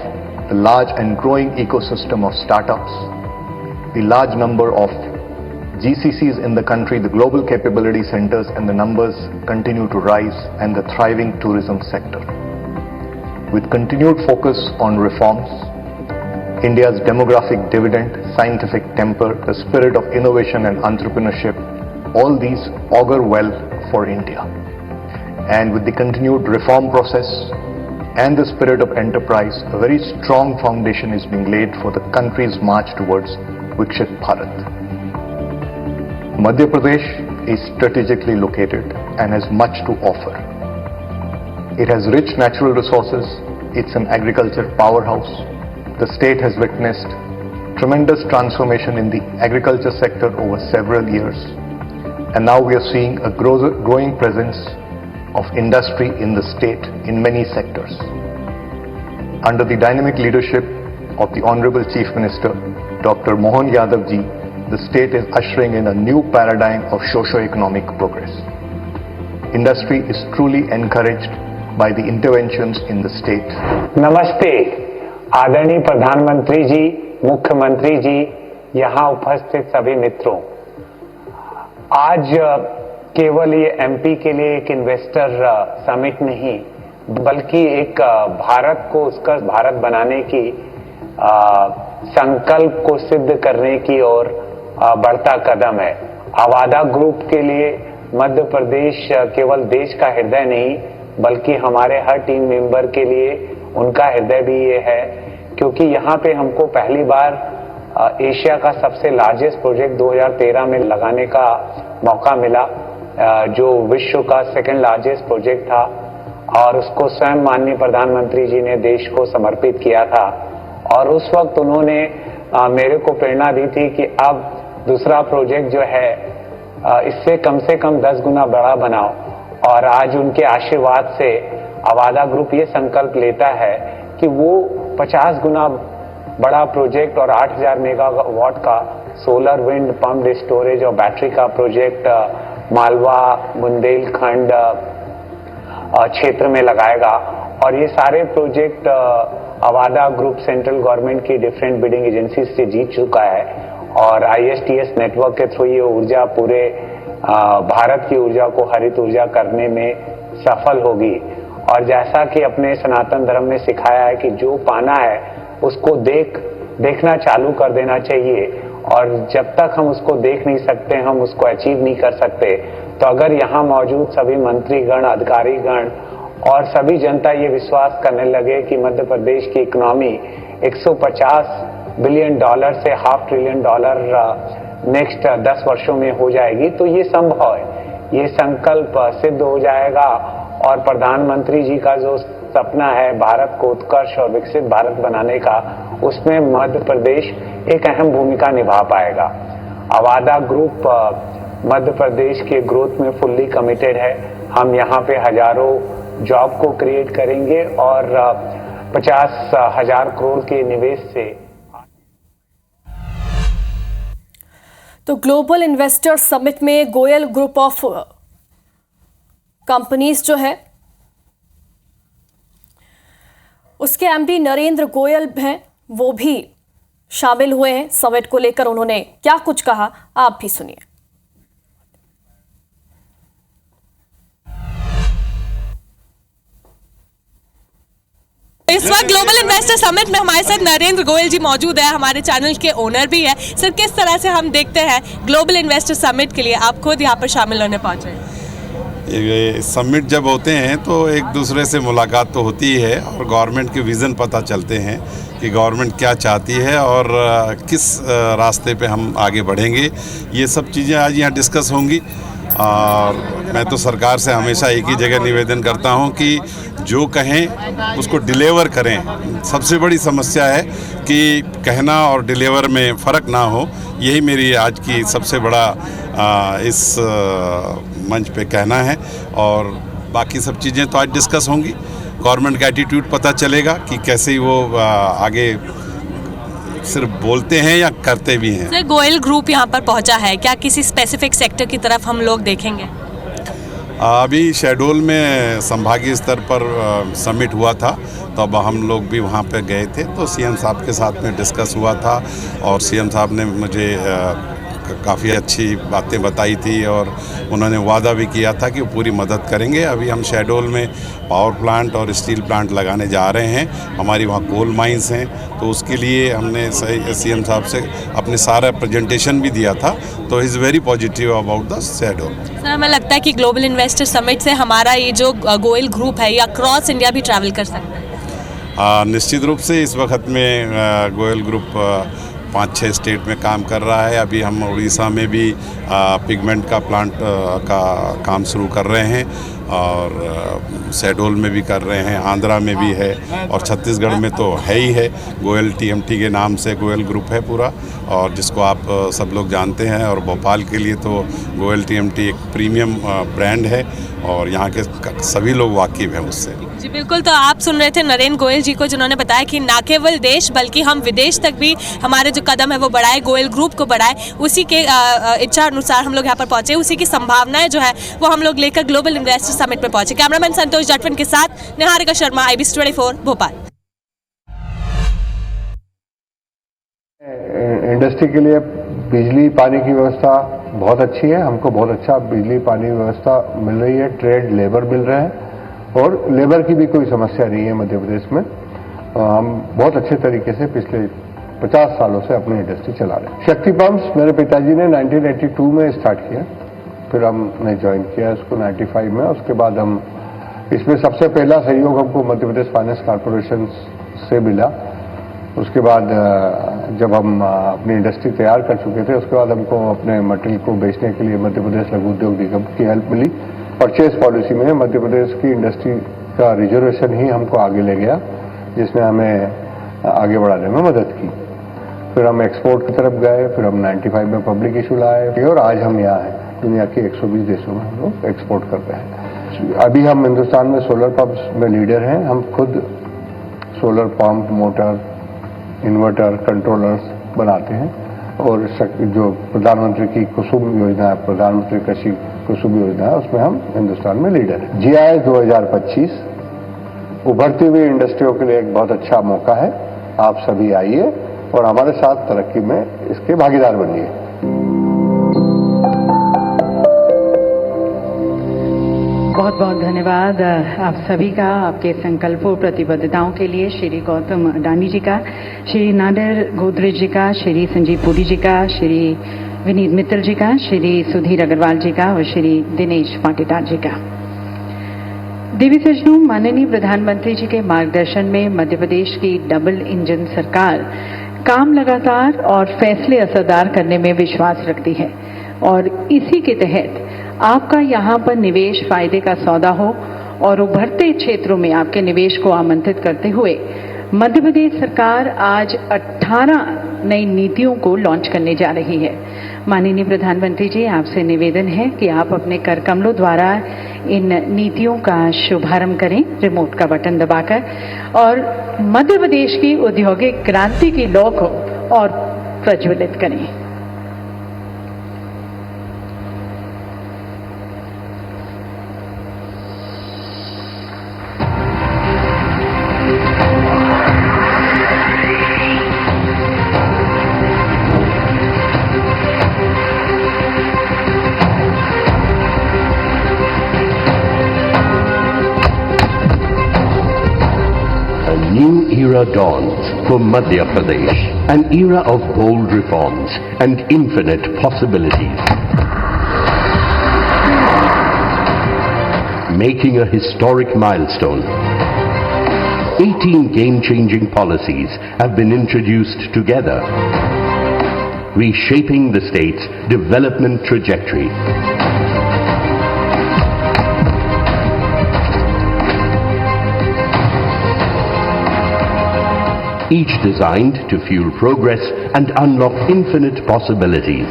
the large and growing ecosystem of startups, the large number of GCCs in the country, the global capability centers, and the numbers continue to rise, and the thriving tourism sector. With continued focus on reforms, India's demographic dividend, scientific temper, the spirit of innovation and entrepreneurship, all these augur well for India. And with the continued reform process and the spirit of enterprise, a very strong foundation is being laid for the country's march towards Viksit Bharat. Madhya Pradesh is strategically located and has much to offer. It has rich natural resources. It's an agriculture powerhouse. The state has witnessed tremendous transformation in the agriculture sector over several years. And now we are seeing a growing presence of industry in the state in many sectors. Under the dynamic leadership of the Honorable Chief Minister, Dr. Mohan Yadav ji, the state is ushering in a new paradigm of socio-economic progress. Industry is truly encouraged by the interventions in the state. नमस्ते आदरणीय प्रधानमंत्री जी, मुख्यमंत्री जी, यहाँ उपस्थित सभी मित्रों। आज केवल ये एमपी के लिए एक इन्वेस्टर समिट नहीं, बल्कि एक भारत को उसका भारत बनाने की संकल्प को सिद्ध करने की ओर बढ़ता कदम है। अवादा ग्रुप के लिए मध्य प्रदेश केवल देश का हृदय नहीं, बल्कि हमारे हर टीम मेंबर के लिए उनका हृदय भी ये है, क्योंकि यहाँ पे हमको पहली बार एशिया का सबसे लार्जेस्ट प्रोजेक्ट 2013 में लगाने का मौका मिला, जो विश्व का सेकंड लार्जेस्ट प्रोजेक्ट था, और उसको स्वयं माननीय प्रधानमंत्री जी ने देश को समर्पित किया था। और उस वक्त उन्होंने मेरे को प्रेरणा दी थी कि अब दूसरा प्रोजेक्ट जो है इससे कम से कम 10 गुना बड़ा बनाओ। और आज उनके आशीर्वाद से अवादा ग्रुप ये संकल्प लेता है कि वो 50 गुना बड़ा प्रोजेक्ट और 8000 मेगावाट का सोलर विंड पंप्ड स्टोरेज और बैटरी का प्रोजेक्ट मालवा बुंदेलखंड क्षेत्र में लगाएगा। और ये सारे project Avaada group central government की डिफरेंट बिडिंग एजेंसी से जीत चुका है, और ISTS नेटवर्क के थ्रू ये ऊर्जा पूरे भारत की ऊर्जा को हरित ऊर्जा करने में सफल होगी। और जैसा कि अपने सनातन धर्म ने सिखाया है कि जो पाना है उसको देखना चालू कर देना चाहिए, और जब तक हम उसको देख नहीं सकते हम उसको अचीव नहीं कर सकते। तो अगर यहाँ मौजूद सभी मंत्रीगण, अधिकारीगण और सभी जनता ये विश्वास करने लगे कि मध्य प्रदेश की इकोनॉमी 150 बिलियन डॉलर से $500 बिलियन नेक्स्ट 10 वर्षों में हो जाएगी, तो ये संभव है, ये संकल्प सिद्ध हो जाएगा। और प्रधानमंत्री जी का जो सपना है भारत को उत्कर्ष और विकसित भारत बनाने का, उसमें मध्य प्रदेश एक अहम भूमिका निभा पाएगा। अवादा ग्रुप मध्य प्रदेश के ग्रोथ में फुल्ली कमिटेड है। हम यहाँ पे हजारों जॉब को क्रिएट करेंगे और 50,000 करोड़ के निवेश से। तो ग्लोबल इन्वेस्टर समिट में गोयल ग्रुप ऑफ कंपनीज जो है उसके एमडी नरेंद्र गोयल हैं, वो भी शामिल हुए हैं समिट को लेकर। उन्होंने क्या कुछ कहा आप भी सुनिए। इस वक्त ग्लोबल इन्वेस्टर समिट में हमारे साथ नरेंद्र गोयल जी मौजूद है, हमारे चैनल के ओनर भी है। सर, किस तरह से हम देखते हैं ग्लोबल इन्वेस्टर समिट के लिए आप खुद यहाँ पर शामिल होने पहुंचे? ये समिट जब होते हैं तो एक दूसरे से मुलाकात तो होती ही है, और गवर्नमेंट के विज़न पता चलते हैं कि गवर्नमेंट क्या चाहती है और किस रास्ते पे हम आगे बढ़ेंगे। ये सब चीज़ें आज यहाँ डिस्कस होंगी। और मैं तो सरकार से हमेशा एक ही जगह निवेदन करता हूँ कि जो कहें उसको डिलीवर करें। सबसे बड़ी समस्या है कि कहना और डिलीवर में फ़र्क ना हो, यही मेरी आज की सबसे बड़ा इस मंच पे कहना है। और बाकी सब चीज़ें तो आज डिस्कस होंगी। गवर्नमेंट का एटीट्यूड पता चलेगा कि कैसे ही वो आगे सिर्फ बोलते हैं या करते भी हैं। सर, गोयल ग्रुप यहाँ पर पहुँचा है, क्या किसी स्पेसिफिक सेक्टर की तरफ हम लोग देखेंगे? अभी शहडोल में संभागीय स्तर पर समिट हुआ था, तो अब हम लोग भी वहाँ पे गए थे, तो सीएम साहब के साथ में डिस्कस हुआ था, और सीएम साहब ने मुझे काफ़ी अच्छी बातें बताई थी, और उन्होंने वादा भी किया था कि वो पूरी मदद करेंगे। अभी हम शहडोल में पावर प्लांट और स्टील प्लांट लगाने जा रहे हैं। हमारी वहाँ कोल माइंस हैं, तो उसके लिए हमने सीएम साहब से अपने सारा प्रेजेंटेशन भी दिया था। तो is very positive about the Shahdol. Sir, हमें लगता है कि ग्लोबल इन्वेस्टर समिट से हमारा ये जो गोयल ग्रुप है या क्रॉस इंडिया भी ट्रैवल कर सकता है? निश्चित रूप से इस वक्त में गोयल ग्रुप 5-6 स्टेट में काम कर रहा है। अभी हम उड़ीसा में भी पिगमेंट का प्लांट का काम शुरू कर रहे हैं। और शहडोल में भी कर रहे हैं, आंध्रा में भी है और छत्तीसगढ़ में तो है ही है। गोयल टीएमटी के नाम से गोयल ग्रुप है पूरा, और जिसको आप सब लोग जानते हैं। और भोपाल के लिए तो गोयल टीएमटी एक प्रीमियम ब्रांड है और यहाँ के सभी लोग वाकिफ़ हैं उससे। जी बिल्कुल, तो आप सुन रहे थे नरेंद्र गोयल जी को, जिन्होंने बताया कि ना केवल देश बल्कि हम विदेश तक भी हमारे जो कदम है वो बढ़ाए, गोयल ग्रुप को बढ़ाए। उसी के इच्छा अनुसार हम लोग यहाँ पर पहुंचे, उसी की संभावनाएं जो है वो हम लोग लेकर ग्लोबल इन्वेस्टर समिट पर पहुंचे। कैमरामैन संतोष जाटवन के साथ निहारिका शर्मा, IBC 24 भोपाल। इंडस्ट्री के लिए बिजली पानी की व्यवस्था बहुत अच्छी है, हमको बहुत अच्छा बिजली पानी व्यवस्था मिल रही है, ट्रेड लेबर मिल रहे हैं और लेबर की भी कोई समस्या नहीं है मध्य प्रदेश में। हम बहुत अच्छे तरीके से पिछले 50 सालों से अपनी इंडस्ट्री चला रहे हैं। शक्ति पंप्स मेरे पिताजी ने 1982 में स्टार्ट किया, फिर हमने ज्वाइन किया इसको 95 में। उसके बाद हम इसमें सबसे पहला सहयोग हमको मध्य प्रदेश फाइनेंस कॉर्पोरेशन से मिला। उसके बाद जब हम अपनी इंडस्ट्री तैयार कर चुके थे, उसके बाद हमको अपने मटेरियल को बेचने के लिए मध्य प्रदेश लघु उद्योग निगम की हेल्प मिली। परचेज पॉलिसी में मध्य प्रदेश की इंडस्ट्री का रिजर्वेशन ही हमको आगे ले गया, जिसने हमें आगे बढ़ाने में मदद की। फिर हम एक्सपोर्ट की तरफ गए, फिर हम 95 में पब्लिक इशू लाए और आज हम यहाँ हैं। दुनिया के 120 देशों में हम लोग एक्सपोर्ट करते हैं। अभी हम हिंदुस्तान में सोलर पंप्स में लीडर हैं। हम खुद solar pump, motor, inverter, controllers बनाते हैं और जो प्रधानमंत्री की कुसुम योजना है, प्रधानमंत्री कृषि कुसुम योजना है, उसमें हम हिंदुस्तान में लीडर हैं। GIS 2025 उभरती हुई इंडस्ट्रियों के लिए एक बहुत अच्छा मौका है। आप सभी आइए और हमारे साथ तरक्की में इसके भागीदार बनिए। बहुत बहुत धन्यवाद आप सभी का, आपके संकल्पों प्रतिबद्धताओं के लिए। श्री गौतम अडानी जी का, श्री नादिर गोदरेज जी का, श्री संजीव पुरी जी का, श्री विनीत मित्तल जी का, श्री सुधीर अग्रवाल जी का और श्री दिनेश पाटीदार जी का। देवी सज्जनों, माननीय प्रधानमंत्री जी के मार्गदर्शन में मध्य प्रदेश की डबल इंजन सरकार काम लगातार और फैसले असरदार करने में विश्वास रखती है और इसी के तहत आपका यहाँ पर निवेश फायदे का सौदा हो और उभरते क्षेत्रों में आपके निवेश को आमंत्रित करते हुए मध्य प्रदेश सरकार आज 18 नई नीतियों को लॉन्च करने जा रही है। माननीय प्रधानमंत्री जी, आपसे निवेदन है कि आप अपने कर कमलों द्वारा इन नीतियों का शुभारंभ करें, रिमोट का बटन दबाकर, और मध्य प्रदेश की औद्योगिक क्रांति की लौ को और प्रज्वलित करें। New era dawns for Madhya Pradesh, an era of bold reforms and infinite possibilities. Making a historic milestone, 18 game-changing policies have been introduced together, reshaping the state's development trajectory. Each designed to fuel progress and unlock infinite possibilities.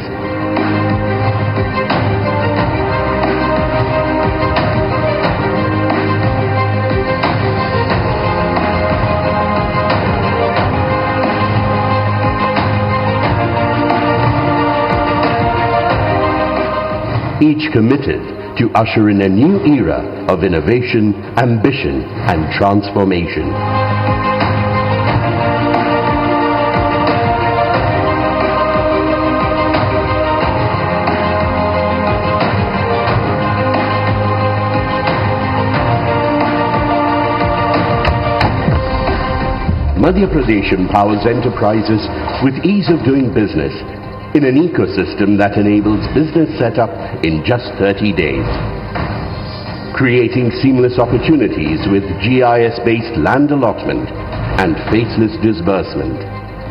Each committed to usher in a new era of innovation, ambition, and transformation. Madhya Pradesh empowers enterprises with ease of doing business in an ecosystem that enables business setup in just 30 days. Creating seamless opportunities with GIS-based land allotment and faceless disbursement.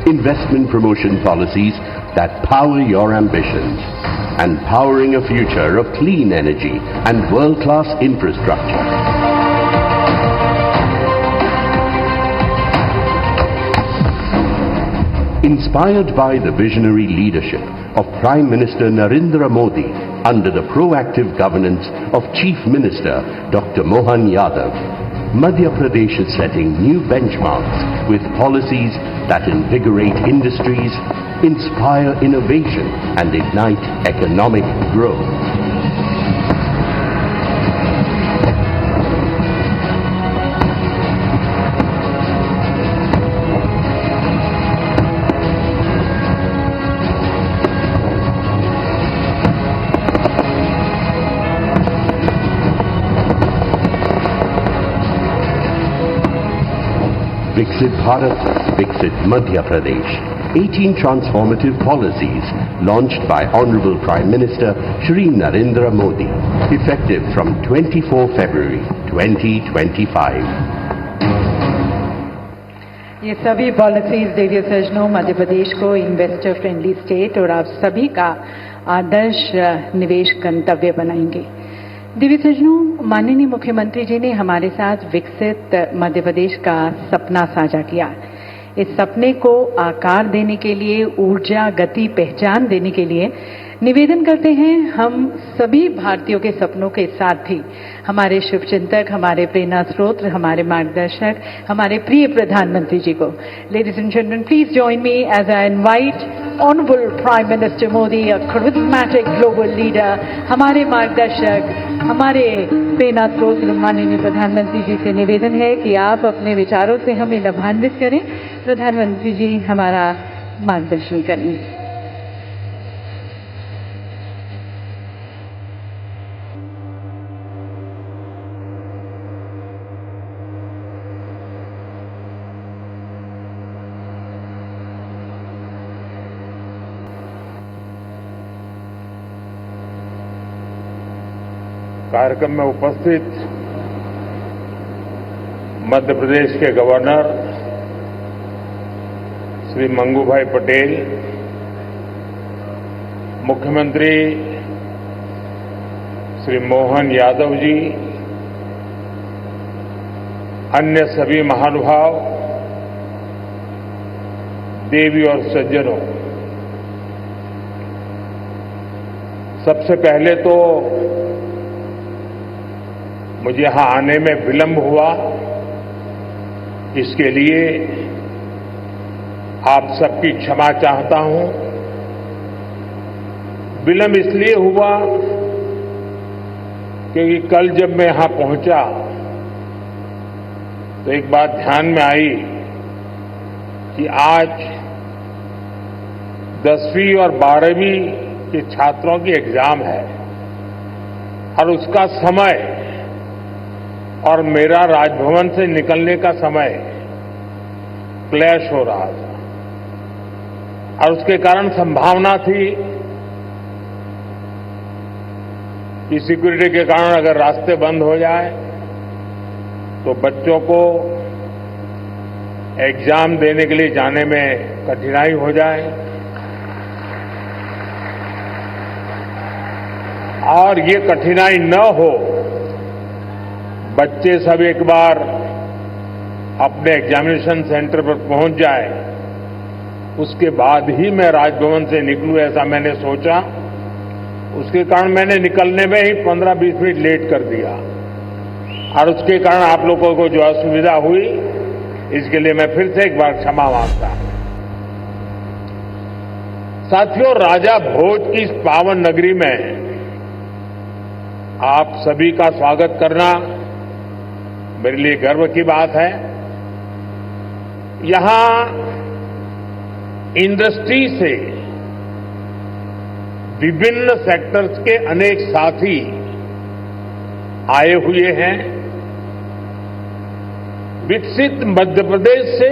Investment promotion policies that power your ambitions. and powering a future of clean energy and world-class infrastructure. Inspired by the visionary leadership of Prime Minister Narendra Modi under the proactive governance of Chief Minister Dr. Mohan Yadav, Madhya Pradesh is setting new benchmarks with policies that invigorate industries, inspire innovation and ignite economic growth. Viksit Bharat, Viksit Madhya Pradesh. 18 transformative policies launched by Honorable Prime Minister Shri Narendra Modi, effective from 24 February 2025. ये सभी policies देवी सज्जनों मध्य प्रदेश को investor friendly state और आप सभी का आदर्श निवेश गंतव्य बनाएंगे। देवी सज्जनों, माननीय मुख्यमंत्री जी ने हमारे साथ विकसित मध्य प्रदेश का सपना साझा किया। इस सपने को आकार देने के लिए, ऊर्जा, गति, पहचान देने के लिए निवेदन करते हैं हम सभी भारतीयों के सपनों के साथ ही हमारे शुभचिंतक, हमारे प्रेरणा स्रोत, हमारे मार्गदर्शक, हमारे प्रिय प्रधानमंत्री जी को। Ladies and gentleman, please join me as I invite honourable prime minister Modi, a charismatic global leader, हमारे मार्गदर्शक, हमारे प्रेरणा स्रोत माननीय प्रधानमंत्री जी से निवेदन है कि आप अपने विचारों से हमें लाभान्वित करें। प्रधानमंत्री जी हमारा मार्गदर्शन करें। कार्यक्रम में उपस्थित मध्य प्रदेश के गवर्नर श्री मंगूभाई पटेल, मुख्यमंत्री श्री मोहन यादव जी, अन्य सभी महानुभाव, देवी और सज्जनों, सबसे पहले तो मुझे यहां आने में विलंब हुआ, इसके लिए आप सबकी क्षमा चाहता हूं। विलंब इसलिए हुआ क्योंकि कल जब मैं यहां पहुंचा तो एक बात ध्यान में आई कि आज 10वीं और 12वीं के छात्रों की एग्जाम है और उसका समय और मेरा राजभवन से निकलने का समय क्लैश हो रहा था और उसके कारण संभावना थी कि सिक्योरिटी के कारण अगर रास्ते बंद हो जाए तो बच्चों को एग्जाम देने के लिए जाने में कठिनाई हो जाए और ये कठिनाई न हो, बच्चे सब एक बार अपने एग्जामिनेशन सेंटर पर पहुंच जाए, उसके बाद ही मैं राजभवन से निकलूं, ऐसा मैंने सोचा। उसके कारण मैंने निकलने में ही 15-20 मिनट लेट कर दिया और उसके कारण आप लोगों को जो असुविधा हुई, इसके लिए मैं फिर से एक बार क्षमा मांगता हूं। साथियों, राजा भोज की इस पावन नगरी में आप सभी का स्वागत करना मेरे लिए गर्व की बात है। यहां इंडस्ट्री से विभिन्न सेक्टर्स के अनेक साथी आए हुए हैं। विकसित मध्य प्रदेश से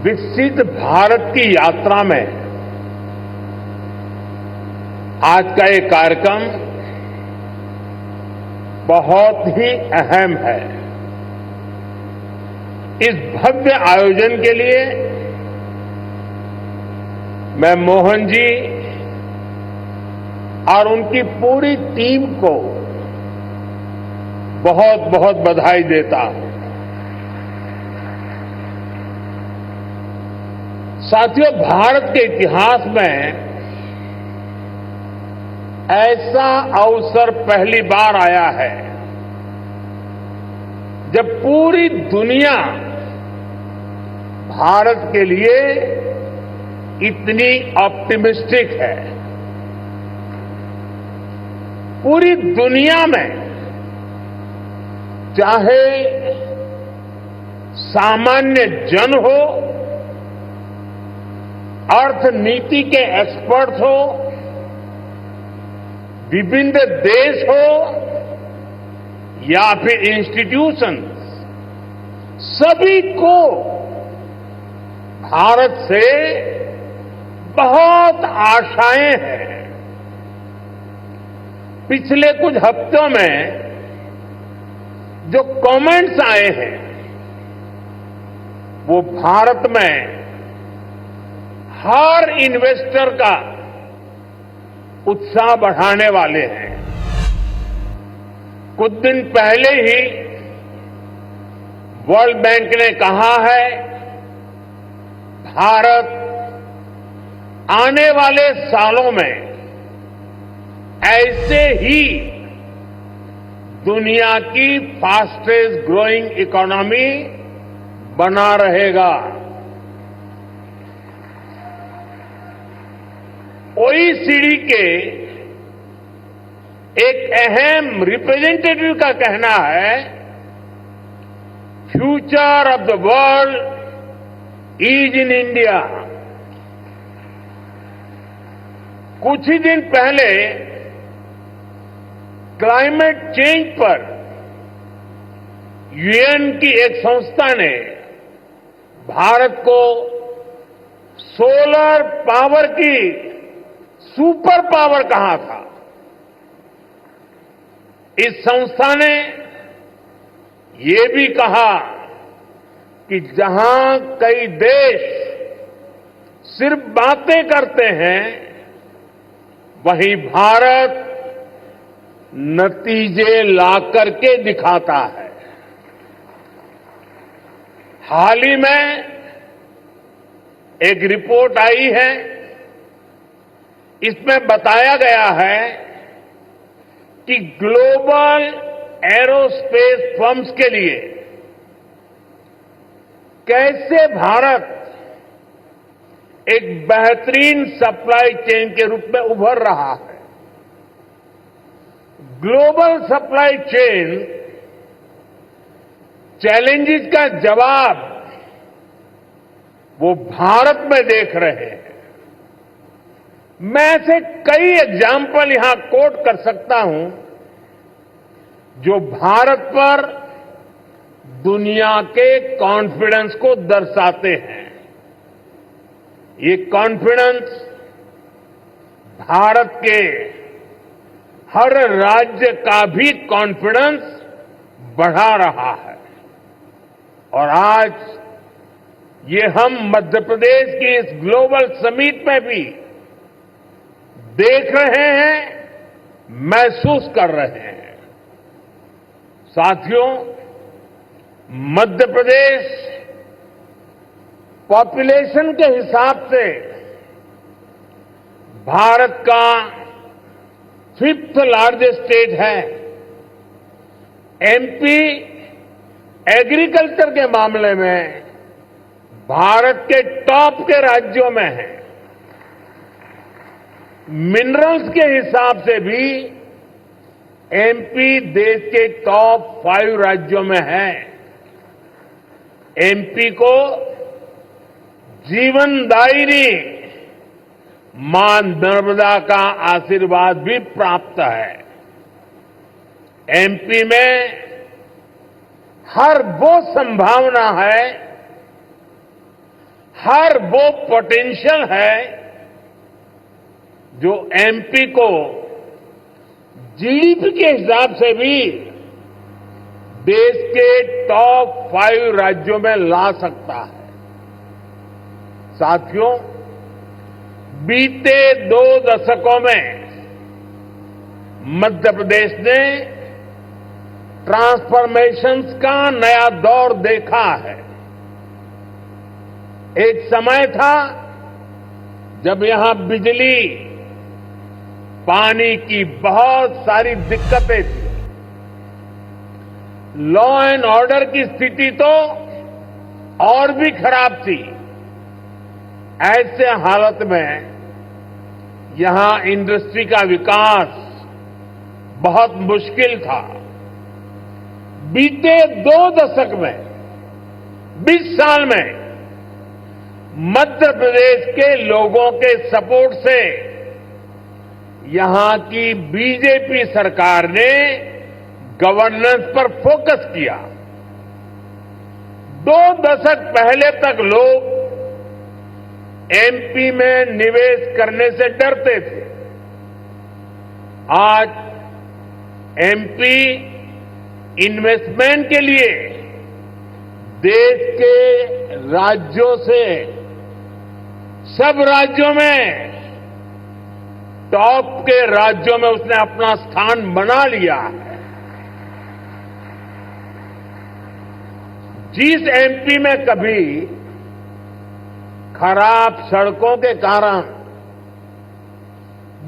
विकसित भारत की यात्रा में आज का ये कार्यक्रम बहुत ही अहम है। इस भव्य आयोजन के लिए मैं मोहन जी और उनकी पूरी टीम को बहुत बहुत बधाई देता हूं। साथियों, भारत के इतिहास में ऐसा अवसर पहली बार आया है जब पूरी दुनिया भारत के लिए इतनी ऑप्टिमिस्टिक है। पूरी दुनिया में चाहे सामान्य जन हो, अर्थनीति के एक्सपर्ट हो, विभिन्न देश हो या फिर इंस्टीट्यूशंस, सभी को भारत से बहुत आशाएं हैं। पिछले कुछ हफ्तों में जो कमेंट्स आए हैं वो भारत में हर इन्वेस्टर का उत्साह बढ़ाने वाले हैं। कुछ दिन पहले ही वर्ल्ड बैंक ने कहा है भारत आने वाले सालों में ऐसे ही दुनिया की फास्टेस्ट ग्रोइंग इकोनॉमी बना रहेगा। ओईसीडी के एक अहम रिप्रेजेंटेटिव का कहना है, future of the world is in India. कुछ ही दिन पहले क्लाइमेट चेंज पर यूएन की एक संस्था ने भारत को सोलर पावर की सुपर पावर कहा था। इस संस्था ने ये भी कहा कि जहां कई देश सिर्फ बातें करते हैं, वहीं भारत नतीजे ला करके दिखाता है। हाल ही में एक रिपोर्ट आई है, इसमें बताया गया है कि ग्लोबल एरोस्पेस फर्म्स के लिए कैसे भारत एक बेहतरीन सप्लाई चेन के रूप में उभर रहा है। ग्लोबल सप्लाई चेन चैलेंजेस का जवाब वो भारत में देख रहे हैं। मैं ऐसे कई एग्जाम्पल यहां कोट कर सकता हूं जो भारत पर दुनिया के कॉन्फिडेंस को दर्शाते हैं। ये कॉन्फिडेंस भारत के हर राज्य का भी कॉन्फिडेंस बढ़ा रहा है। और आज ये हम मध्य प्रदेश की इस ग्लोबल समिट में भी देख रहे हैं, महसूस कर रहे हैं। साथियों, मध्य प्रदेश पॉपुलेशन के हिसाब से भारत का 5th लार्जेस्ट स्टेट है। एमपी एग्रीकल्चर के मामले में भारत के टॉप के राज्यों में है। मिनरल्स के हिसाब से भी एमपी देश के टॉप 5 राज्यों में है। एमपी को जीवनदायिनी मां नर्मदा का आशीर्वाद भी प्राप्त है। एमपी में हर वो संभावना है, हर वो पोटेंशियल है जो एमपी को जीडीपी के हिसाब से भी देश के टॉप 5 राज्यों में ला सकता है। साथियों, बीते 2 दशकों में मध्य प्रदेश ने ट्रांसफॉर्मेशंस का नया दौर देखा है। एक समय था जब यहां बिजली, पानी की बहुत सारी दिक्कतें थी। लॉ एंड ऑर्डर की स्थिति तो और भी खराब थी। ऐसे हालत में यहां इंडस्ट्री का विकास बहुत मुश्किल था। बीते 2 दशक में, 20 साल में मध्य प्रदेश के लोगों के सपोर्ट से यहां की बीजेपी सरकार ने गवर्नेंस पर फोकस किया। 2 दशक पहले तक लोग एमपी में निवेश करने से डरते थे। आज एमपी इन्वेस्टमेंट के लिए देश के राज्यों से, सब राज्यों में, टॉप के राज्यों में उसने अपना स्थान बना लिया है। जिस एमपी में कभी खराब सड़कों के कारण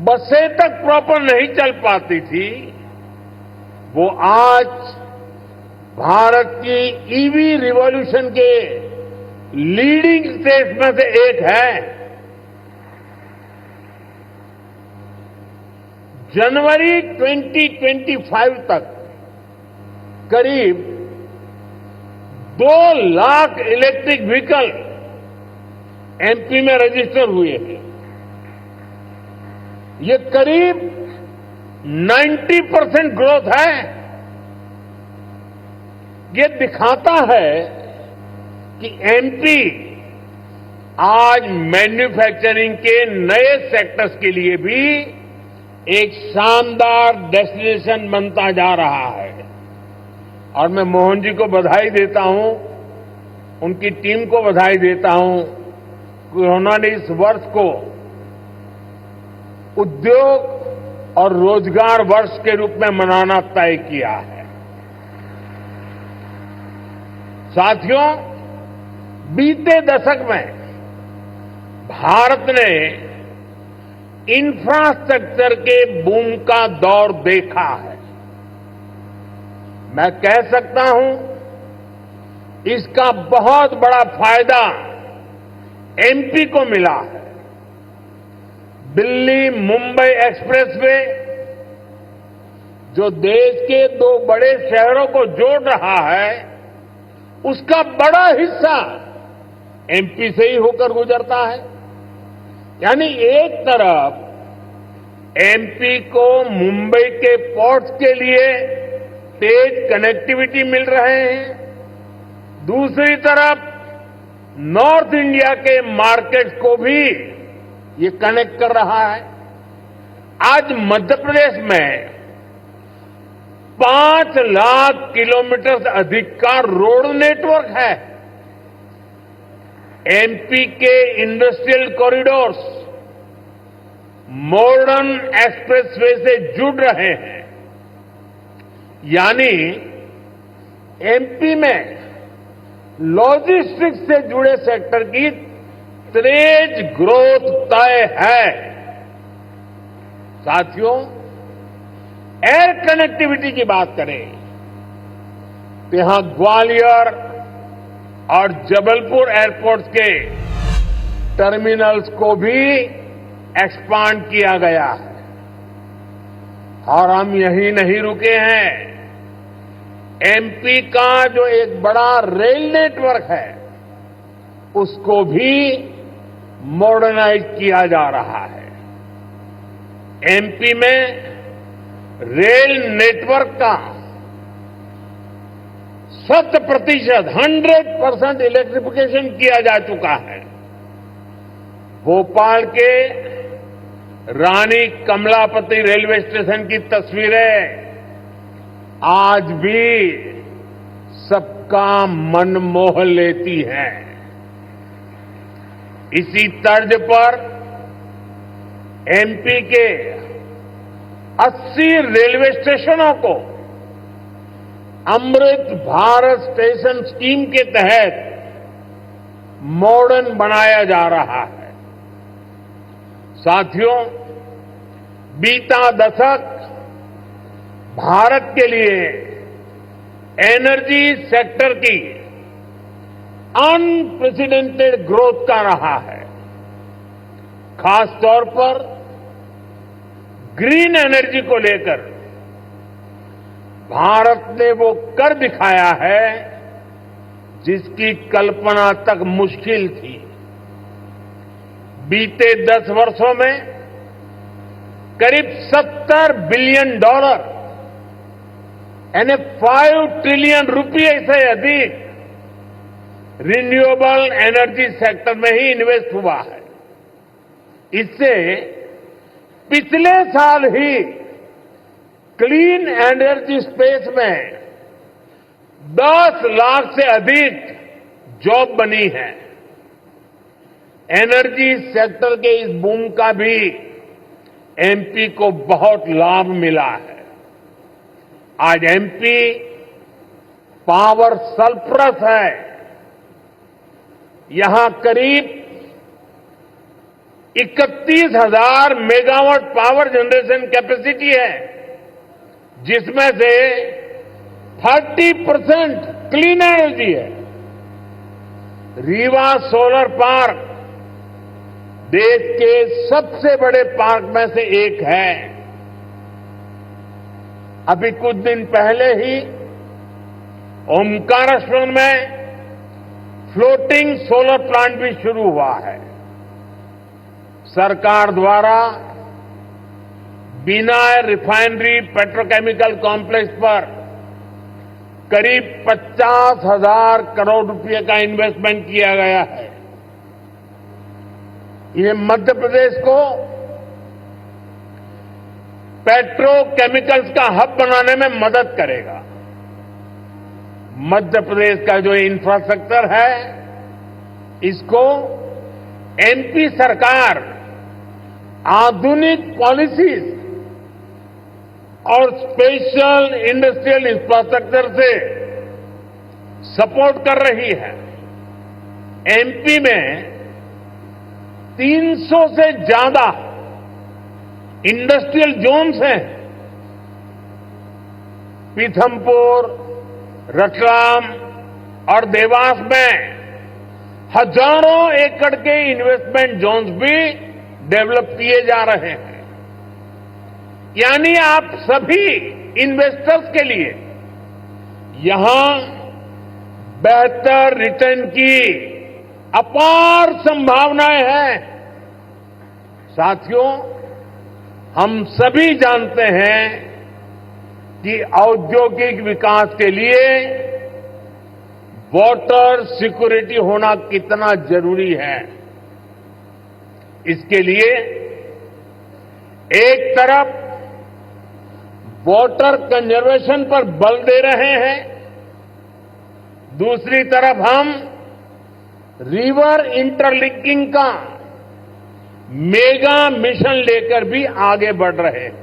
बसें तक प्रॉपर नहीं चल पाती थी, वो आज भारत की ईवी रिवॉल्यूशन के लीडिंग स्टेट में से एक है। जनवरी 2025 तक करीब 2 लाख इलेक्ट्रिक व्हीकल एमपी में रजिस्टर हुए हैं। ये करीब 90% ग्रोथ है। ये दिखाता है कि एमपी आज मैन्युफैक्चरिंग के नए सेक्टर्स के लिए भी एक शानदार डेस्टिनेशन बनता जा रहा है। और मैं मोहन जी को बधाई देता हूं, उनकी टीम को बधाई देता हूं कि उन्होंने इस वर्ष को उद्योग और रोजगार वर्ष के रूप में मनाना तय किया है। साथियों, बीते दशक में भारत ने इंफ्रास्ट्रक्चर के बूम का दौर देखा है। मैं कह सकता हूं इसका बहुत बड़ा फायदा एमपी को मिला है। दिल्ली मुंबई एक्सप्रेसवे जो देश के 2 बड़े शहरों को जोड़ रहा है, उसका बड़ा हिस्सा एमपी से ही होकर गुजरता है। यानी एक तरफ एमपी को मुंबई के पोर्ट्स के लिए तेज कनेक्टिविटी मिल रहे हैं, दूसरी तरफ नॉर्थ इंडिया के मार्केट्स को भी ये कनेक्ट कर रहा है। आज मध्य प्रदेश में 5 लाख किलोमीटर से अधिक का रोड नेटवर्क है। एमपी के इंडस्ट्रियल कॉरिडोर्स मॉडर्न एक्सप्रेसवे से जुड़ रहे हैं। यानी एमपी में लॉजिस्टिक्स से जुड़े सेक्टर की तेज ग्रोथ तय है। साथियों, एयर कनेक्टिविटी की बात करें तो यहां ग्वालियर और जबलपुर एयरपोर्ट्स के टर्मिनल्स को भी एक्सपांड किया गया है। और हम यहीं नहीं रुके हैं। एमपी का जो एक बड़ा रेल नेटवर्क है, उसको भी मॉडर्नाइज किया जा रहा है। एमपी में रेल नेटवर्क का 100% इलेक्ट्रिफिकेशन किया जा चुका है। भोपाल के रानी कमलापति रेलवे स्टेशन की तस्वीरें आज भी सबका मन मोह लेती हैं। इसी तर्ज पर एमपी के 80 रेलवे स्टेशनों को अमृत भारत स्टेशन स्कीम के तहत मॉडर्न बनाया जा रहा है। साथियों, बीता दशक भारत के लिए एनर्जी सेक्टर की अनप्रेसिडेंटेड ग्रोथ का रहा है। खासतौर पर ग्रीन एनर्जी को लेकर भारत ने वो कर दिखाया है जिसकी कल्पना तक मुश्किल थी। बीते 10 वर्षों में करीब $70 बिलियन यानी 5 ट्रिलियन रुपये से अधिक रिन्यूएबल एनर्जी सेक्टर में ही इन्वेस्ट हुआ है। इससे पिछले साल ही क्लीन एनर्जी स्पेस में 10 लाख से अधिक जॉब बनी है। एनर्जी सेक्टर के इस बूम का भी एमपी को बहुत लाभ मिला है। आज एमपी पावर सरप्लस है। यहां करीब 31,000 मेगावाट पावर जनरेशन कैपेसिटी है, जिसमें से 30% क्लीन एनर्जी है। रीवा सोलर पार्क देश के सबसे बड़े पार्क में से एक है। अभी कुछ दिन पहले ही ओमकारेश्वर में फ्लोटिंग सोलर प्लांट भी शुरू हुआ है। सरकार द्वारा बिना रिफाइनरी पेट्रोकेमिकल कॉम्प्लेक्स पर करीब 50,000 करोड़ रुपए का इन्वेस्टमेंट किया गया है। ये मध्य प्रदेश को पेट्रोकेमिकल्स का हब बनाने में मदद करेगा। मध्य प्रदेश का जो इंफ्रास्ट्रक्चर है, इसको एमपी सरकार आधुनिक पॉलिसीज और स्पेशल इंडस्ट्रियल इंफ्रास्ट्रक्चर से सपोर्ट कर रही है। एमपी में 300 से ज्यादा इंडस्ट्रियल जोन्स हैं। पीथमपुर, रतलाम और देवास में हजारों एकड़ के इन्वेस्टमेंट जोन्स भी डेवलप किए जा रहे हैं। यानी आप सभी इन्वेस्टर्स के लिए यहां बेहतर रिटर्न की अपार संभावनाएं हैं। साथियों, हम सभी जानते हैं कि औद्योगिक विकास के लिए वाटर सिक्योरिटी होना कितना जरूरी है। इसके लिए एक तरफ वाटर कंजर्वेशन पर बल दे रहे हैं, दूसरी तरफ हम रिवर इंटरलिंकिंग का मेगा मिशन लेकर भी आगे बढ़ रहे हैं।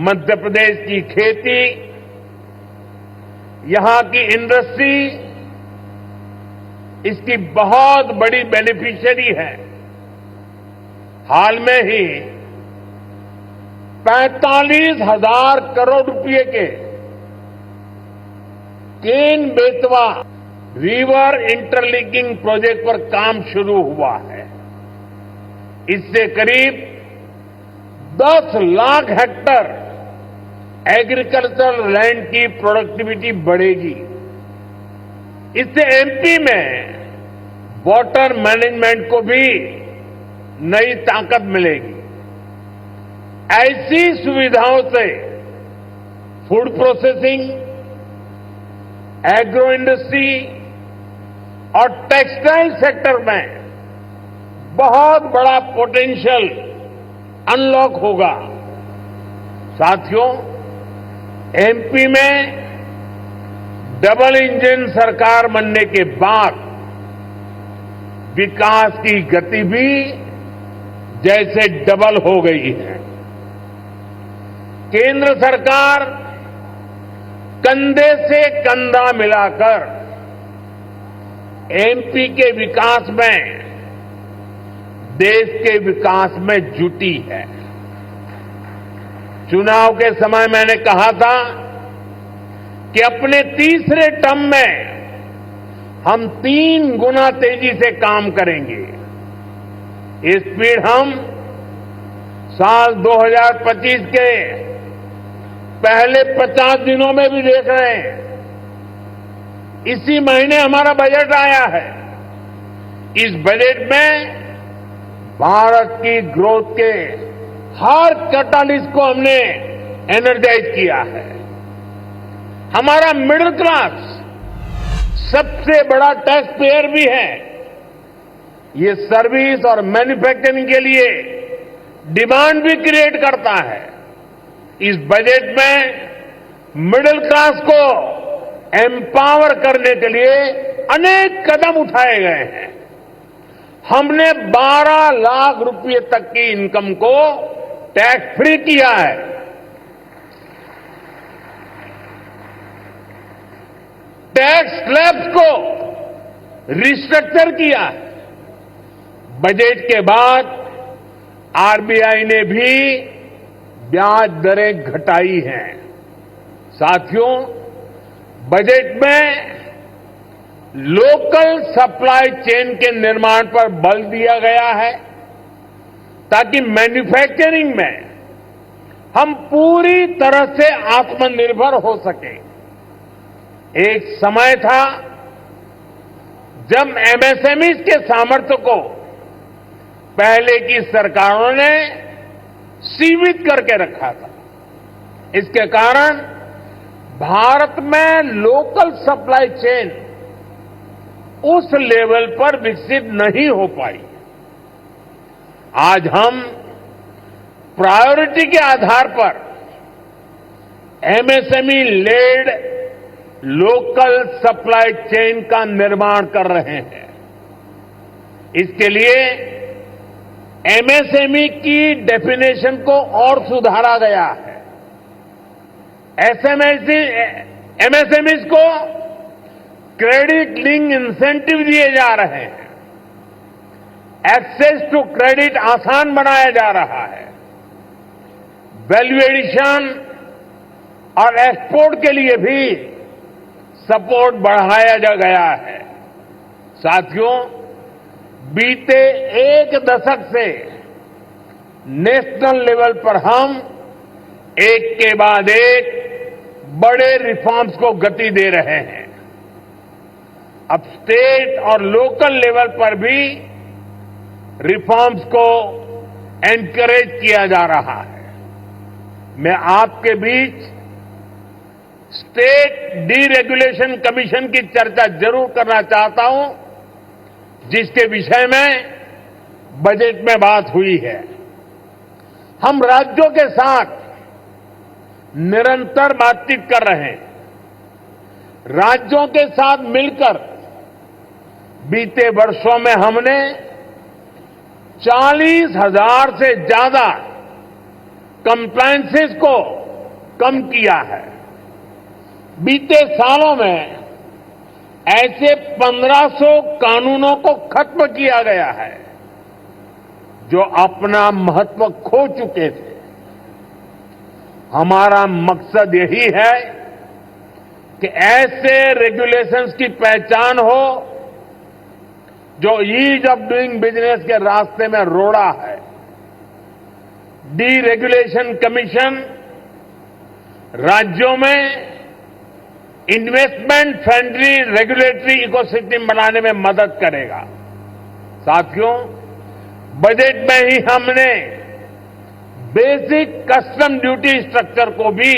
मध्य प्रदेश की खेती, यहां की इंडस्ट्री इसकी बहुत बड़ी बेनिफिशियरी है। हाल में ही 45,000 करोड़ रुपए के Ken Betwa river interlinking project पर काम शुरू हुआ है। इससे करीब 10 लाख हेक्टेयर एग्रीकल्चर लैंड की प्रोडक्टिविटी बढ़ेगी। इससे एमपी में वाटर मैनेजमेंट को भी नई ताकत मिलेगी। ऐसी सुविधाओं से फूड प्रोसेसिंग, एग्रो इंडस्ट्री और टेक्सटाइल सेक्टर में बहुत बड़ा पोटेंशियल अनलॉक होगा। साथियों, एमपी में डबल इंजन सरकार बनने के बाद विकास की गति भी जैसे डबल हो गई है। केंद्र सरकार कंधे से कंधा मिलाकर एमपी के विकास में, देश के विकास में जुटी है। चुनाव के समय मैंने कहा था कि अपने तीसरे टर्म में हम 3 गुना तेजी से काम करेंगे। ये स्पीड हम साल 2025 के पहले 50 दिनों में भी देख रहे हैं। इसी महीने हमारा बजट आया है। इस बजट में भारत की ग्रोथ के हर कैटालिस्ट को हमने एनर्जाइज किया है। हमारा मिडिल क्लास सबसे बड़ा टैक्स पेयर भी है। ये सर्विस और मैन्युफैक्चरिंग के लिए डिमांड भी क्रिएट करता है। इस बजट में मिडिल क्लास को एम्पावर करने के लिए अनेक कदम उठाए गए हैं। हमने 12 लाख रुपए तक की इनकम को टैक्स फ्री किया है। टैक्स स्लैब्स को रिस्ट्रक्चर किया है। बजट के बाद आरबीआई ने भी ब्याज दरें घटाई हैं। साथियों, बजट में लोकल सप्लाई चेन के निर्माण पर बल दिया गया है ताकि मैन्युफैक्चरिंग में हम पूरी तरह से आत्मनिर्भर हो सकें। एक समय था जब एमएसएमईज के सामर्थ्य को पहले की सरकारों ने सीमित करके रखा था। इसके कारण भारत में लोकल सप्लाई चेन उस लेवल पर विकसित नहीं हो पाई। आज हम प्रायोरिटी के आधार पर MSME led local supply chain का निर्माण कर रहे हैं। इसके लिए एमएसएमई की डेफिनेशन को और सुधारा गया है। एमएसएमईज को क्रेडिट लिंक इंसेंटिव दिए जा रहे हैं। एक्सेस टू क्रेडिट आसान बनाया जा रहा है। वैल्यू एडिशन और एक्सपोर्ट के लिए भी सपोर्ट बढ़ाया जा गया है। साथियों, बीते एक दशक से नेशनल लेवल पर हम एक के बाद एक बड़े रिफॉर्म्स को गति दे रहे हैं। अब स्टेट और लोकल लेवल पर भी रिफॉर्म्स को एनकरेज किया जा रहा है। मैं आपके बीच स्टेट डीरेगुलेशन कमीशन की चर्चा जरूर करना चाहता हूं, जिसके विषय में बजट में बात हुई है। हम राज्यों के साथ निरंतर बातचीत कर रहे हैं। राज्यों के साथ मिलकर बीते वर्षों में हमने 40,000 से ज्यादा कंप्लायंसेस को कम किया है। बीते सालों में ऐसे 1500 कानूनों को खत्म किया गया है जो अपना महत्व खो चुके थे। हमारा मकसद यही है कि ऐसे रेगुलेशंस की पहचान हो जो ईज ऑफ डूइंग बिजनेस के रास्ते में रोड़ा है। डीरेगुलेशन कमीशन राज्यों में इन्वेस्टमेंट फ्रेंडली रेगुलेटरी इकोसिस्टम बनाने में मदद करेगा। साथियों, बजट में ही हमने बेसिक कस्टम ड्यूटी स्ट्रक्चर को भी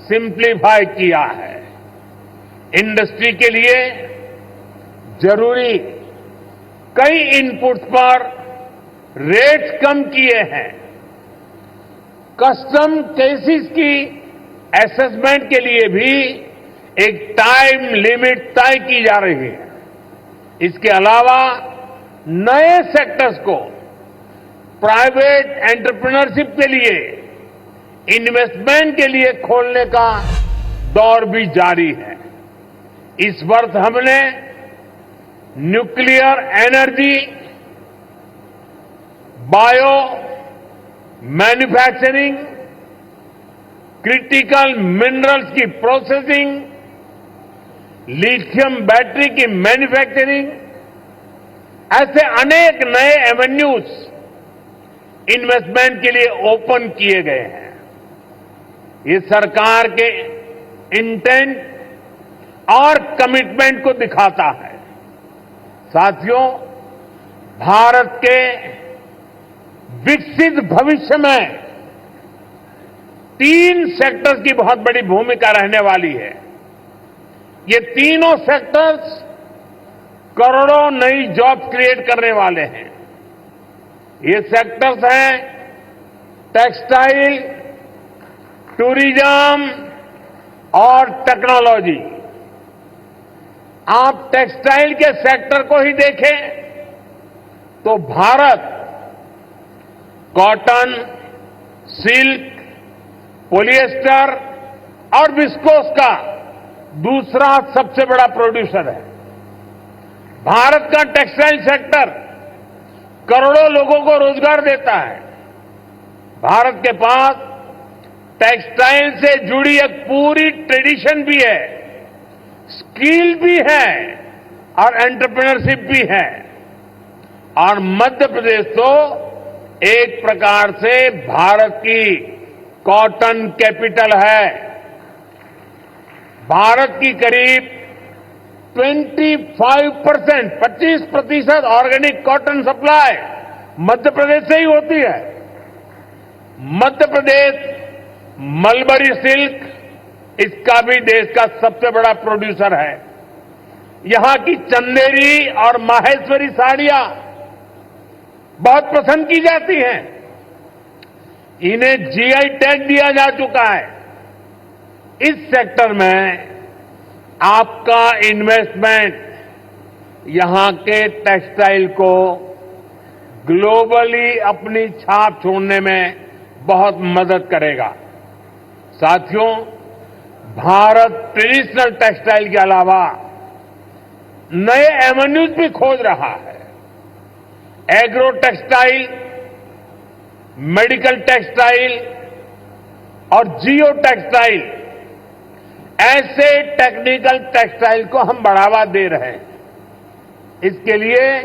सिंप्लीफाई किया है। इंडस्ट्री के लिए जरूरी कई इनपुट्स पर रेट्स कम किए हैं। कस्टम केसेस की असेसमेंट के लिए भी एक टाइम लिमिट तय की जा रही है। इसके अलावा नए सेक्टर्स को प्राइवेट एंटरप्रेन्योरशिप के लिए इन्वेस्टमेंट के लिए खोलने का दौर भी जारी है। इस वर्ष हमने nuclear energy, bio manufacturing, critical minerals की प्रोसेसिंग, लिथियम बैटरी की मैन्युफैक्चरिंग, ऐसे अनेक नए एवेन्यूज इन्वेस्टमेंट के लिए ओपन किए गए हैं। ये सरकार के इंटेंट और कमिटमेंट को दिखाता है। साथियों, भारत के विकसित भविष्य में 3 सेक्टर्स की बहुत बड़ी भूमिका रहने वाली है। ये तीनों सेक्टर्स करोड़ों नई जॉब क्रिएट करने वाले हैं। ये सेक्टर्स हैं टेक्सटाइल, टूरिज्म और टेक्नोलॉजी। आप टेक्सटाइल के सेक्टर को ही देखें तो भारत कॉटन, सिल्क, पॉलिएस्टर और विस्कोस का दूसरा सबसे बड़ा प्रोड्यूसर है। भारत का टेक्सटाइल सेक्टर करोड़ों लोगों को रोजगार देता है। भारत के पास टेक्सटाइल से जुड़ी एक पूरी ट्रेडिशन भी है, स्किल भी है और एंटरप्रेन्योरशिप भी है। और मध्य प्रदेश तो एक प्रकार से भारत की कॉटन कैपिटल है। भारत की करीब 25% organic cotton supply Madhya Pradesh से ही होती है। मध्य प्रदेश मलबरी सिल्क, इसका भी देश का सबसे बड़ा प्रोड्यूसर है। यहां की चंदेरी और माहेश्वरी साड़ियां बहुत पसंद की जाती हैं। इन्हें जीआई टैग दिया जा चुका है। इस सेक्टर में आपका इन्वेस्टमेंट यहां के टेक्सटाइल को ग्लोबली अपनी छाप छोड़ने में बहुत मदद करेगा। साथियों, भारत ट्रेडिशनल टेक्सटाइल के अलावा नए एवेन्यूज भी खोज रहा है। एग्रो टेक्सटाइल, मेडिकल टेक्सटाइल और जियो टेक्सटाइल, ऐसे टेक्निकल टेक्सटाइल को हम बढ़ावा दे रहे हैं। इसके लिए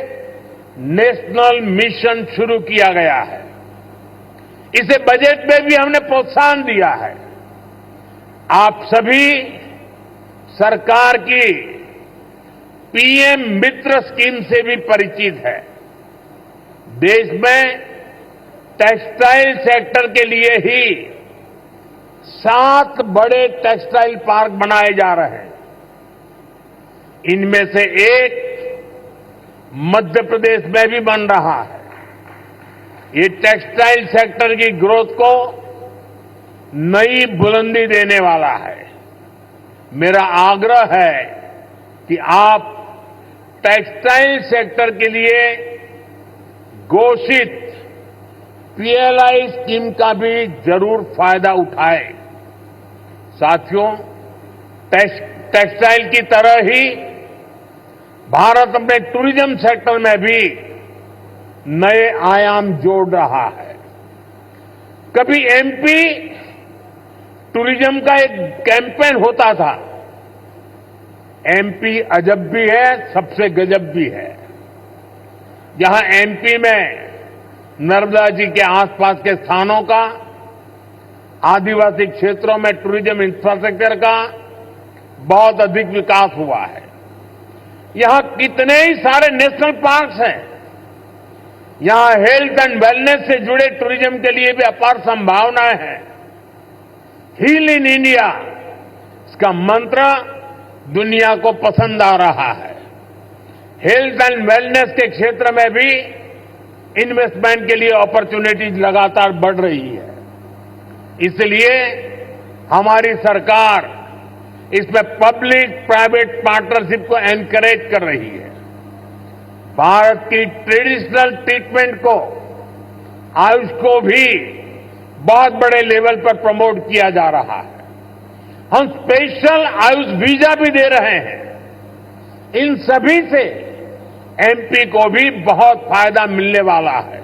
नेशनल मिशन शुरू किया गया है। इसे बजट में भी हमने प्रोत्साहन दिया है। आप सभी सरकार की पीएम मित्र स्कीम से भी परिचित है। देश में टेक्सटाइल सेक्टर के लिए ही 7 बड़े टेक्सटाइल पार्क बनाए जा रहे हैं। इनमें से एक मध्य प्रदेश में भी बन रहा है। ये टेक्सटाइल सेक्टर की ग्रोथ को नई बुलंदी देने वाला है। मेरा आग्रह है कि आप टेक्सटाइल सेक्टर के लिए घोषित पीएलआई स्कीम का भी जरूर फायदा उठाएं। साथियों, टेक्सटाइल की तरह ही भारत अपने टूरिज्म सेक्टर में भी नए आयाम जोड़ रहा है। कभी एमपी टूरिज्म का एक कैंपेन होता था, एमपी अजब भी है, सबसे गजब भी है। जहां एमपी में नर्मदा जी के आसपास के स्थानों का, आदिवासी क्षेत्रों में टूरिज्म इंफ्रास्ट्रक्चर का बहुत अधिक विकास हुआ है। यहां कितने ही सारे नेशनल पार्क्स हैं। यहां हेल्थ एंड वेलनेस से जुड़े टूरिज्म के लिए भी अपार संभावनाएं हैं। हील इन इंडिया, इसका मंत्र दुनिया को पसंद आ रहा है। हेल्थ एंड वेलनेस के क्षेत्र में भी इन्वेस्टमेंट के लिए अपॉर्चुनिटीज लगातार बढ़ रही है। इसलिए हमारी सरकार इसमें पब्लिक प्राइवेट पार्टनरशिप को एनकरेज कर रही है। भारत की ट्रेडिशनल ट्रीटमेंट को, आयुष को भी बहुत बड़े लेवल पर प्रमोट किया जा रहा है। हम स्पेशल आयुष वीजा भी दे रहे हैं। इन सभी से एमपी को भी बहुत फायदा मिलने वाला है।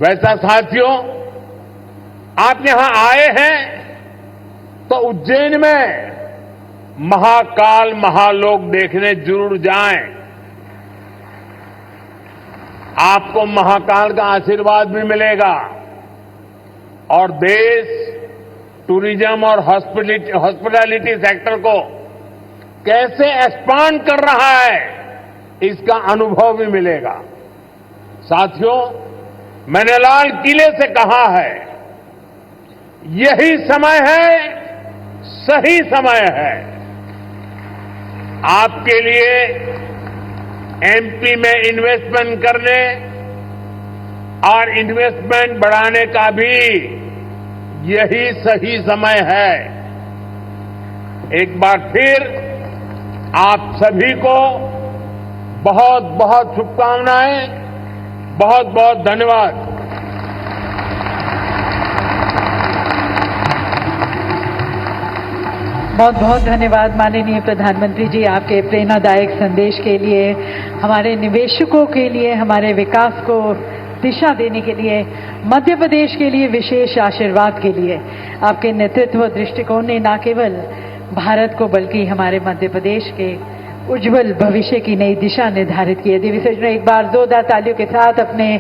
वैसा साथियों, आप यहां आए हैं तो उज्जैन में महाकाल महालोक देखने जरूर जाएं। आपको महाकाल का आशीर्वाद भी मिलेगा और देश टूरिज्म और हॉस्पिटैलिटी सेक्टर को कैसे एक्सपांड कर रहा है, इसका अनुभव भी मिलेगा। साथियों, मैंने लाल किले से कहा है, यही समय है, सही समय है आपके लिए एमपी में इन्वेस्टमेंट करने और इन्वेस्टमेंट बढ़ाने का भी यही सही समय है। एक बार फिर आप सभी को बहुत बहुत शुभकामनाएं, बहुत बहुत धन्यवाद। बहुत बहुत धन्यवाद माननीय प्रधानमंत्री जी, आपके प्रेरणादायक संदेश के लिए, हमारे निवेशकों के लिए, हमारे विकास को दिशा देने के लिए, मध्य प्रदेश के लिए विशेष आशीर्वाद के लिए। आपके नेतृत्व दृष्टिकोण ने न केवल भारत को बल्कि हमारे मध्य प्रदेश के उज्जवल भविष्य की नई दिशा निर्धारित की है। दिव्य सजनों, एक बार जोरदार तालियों के साथ अपने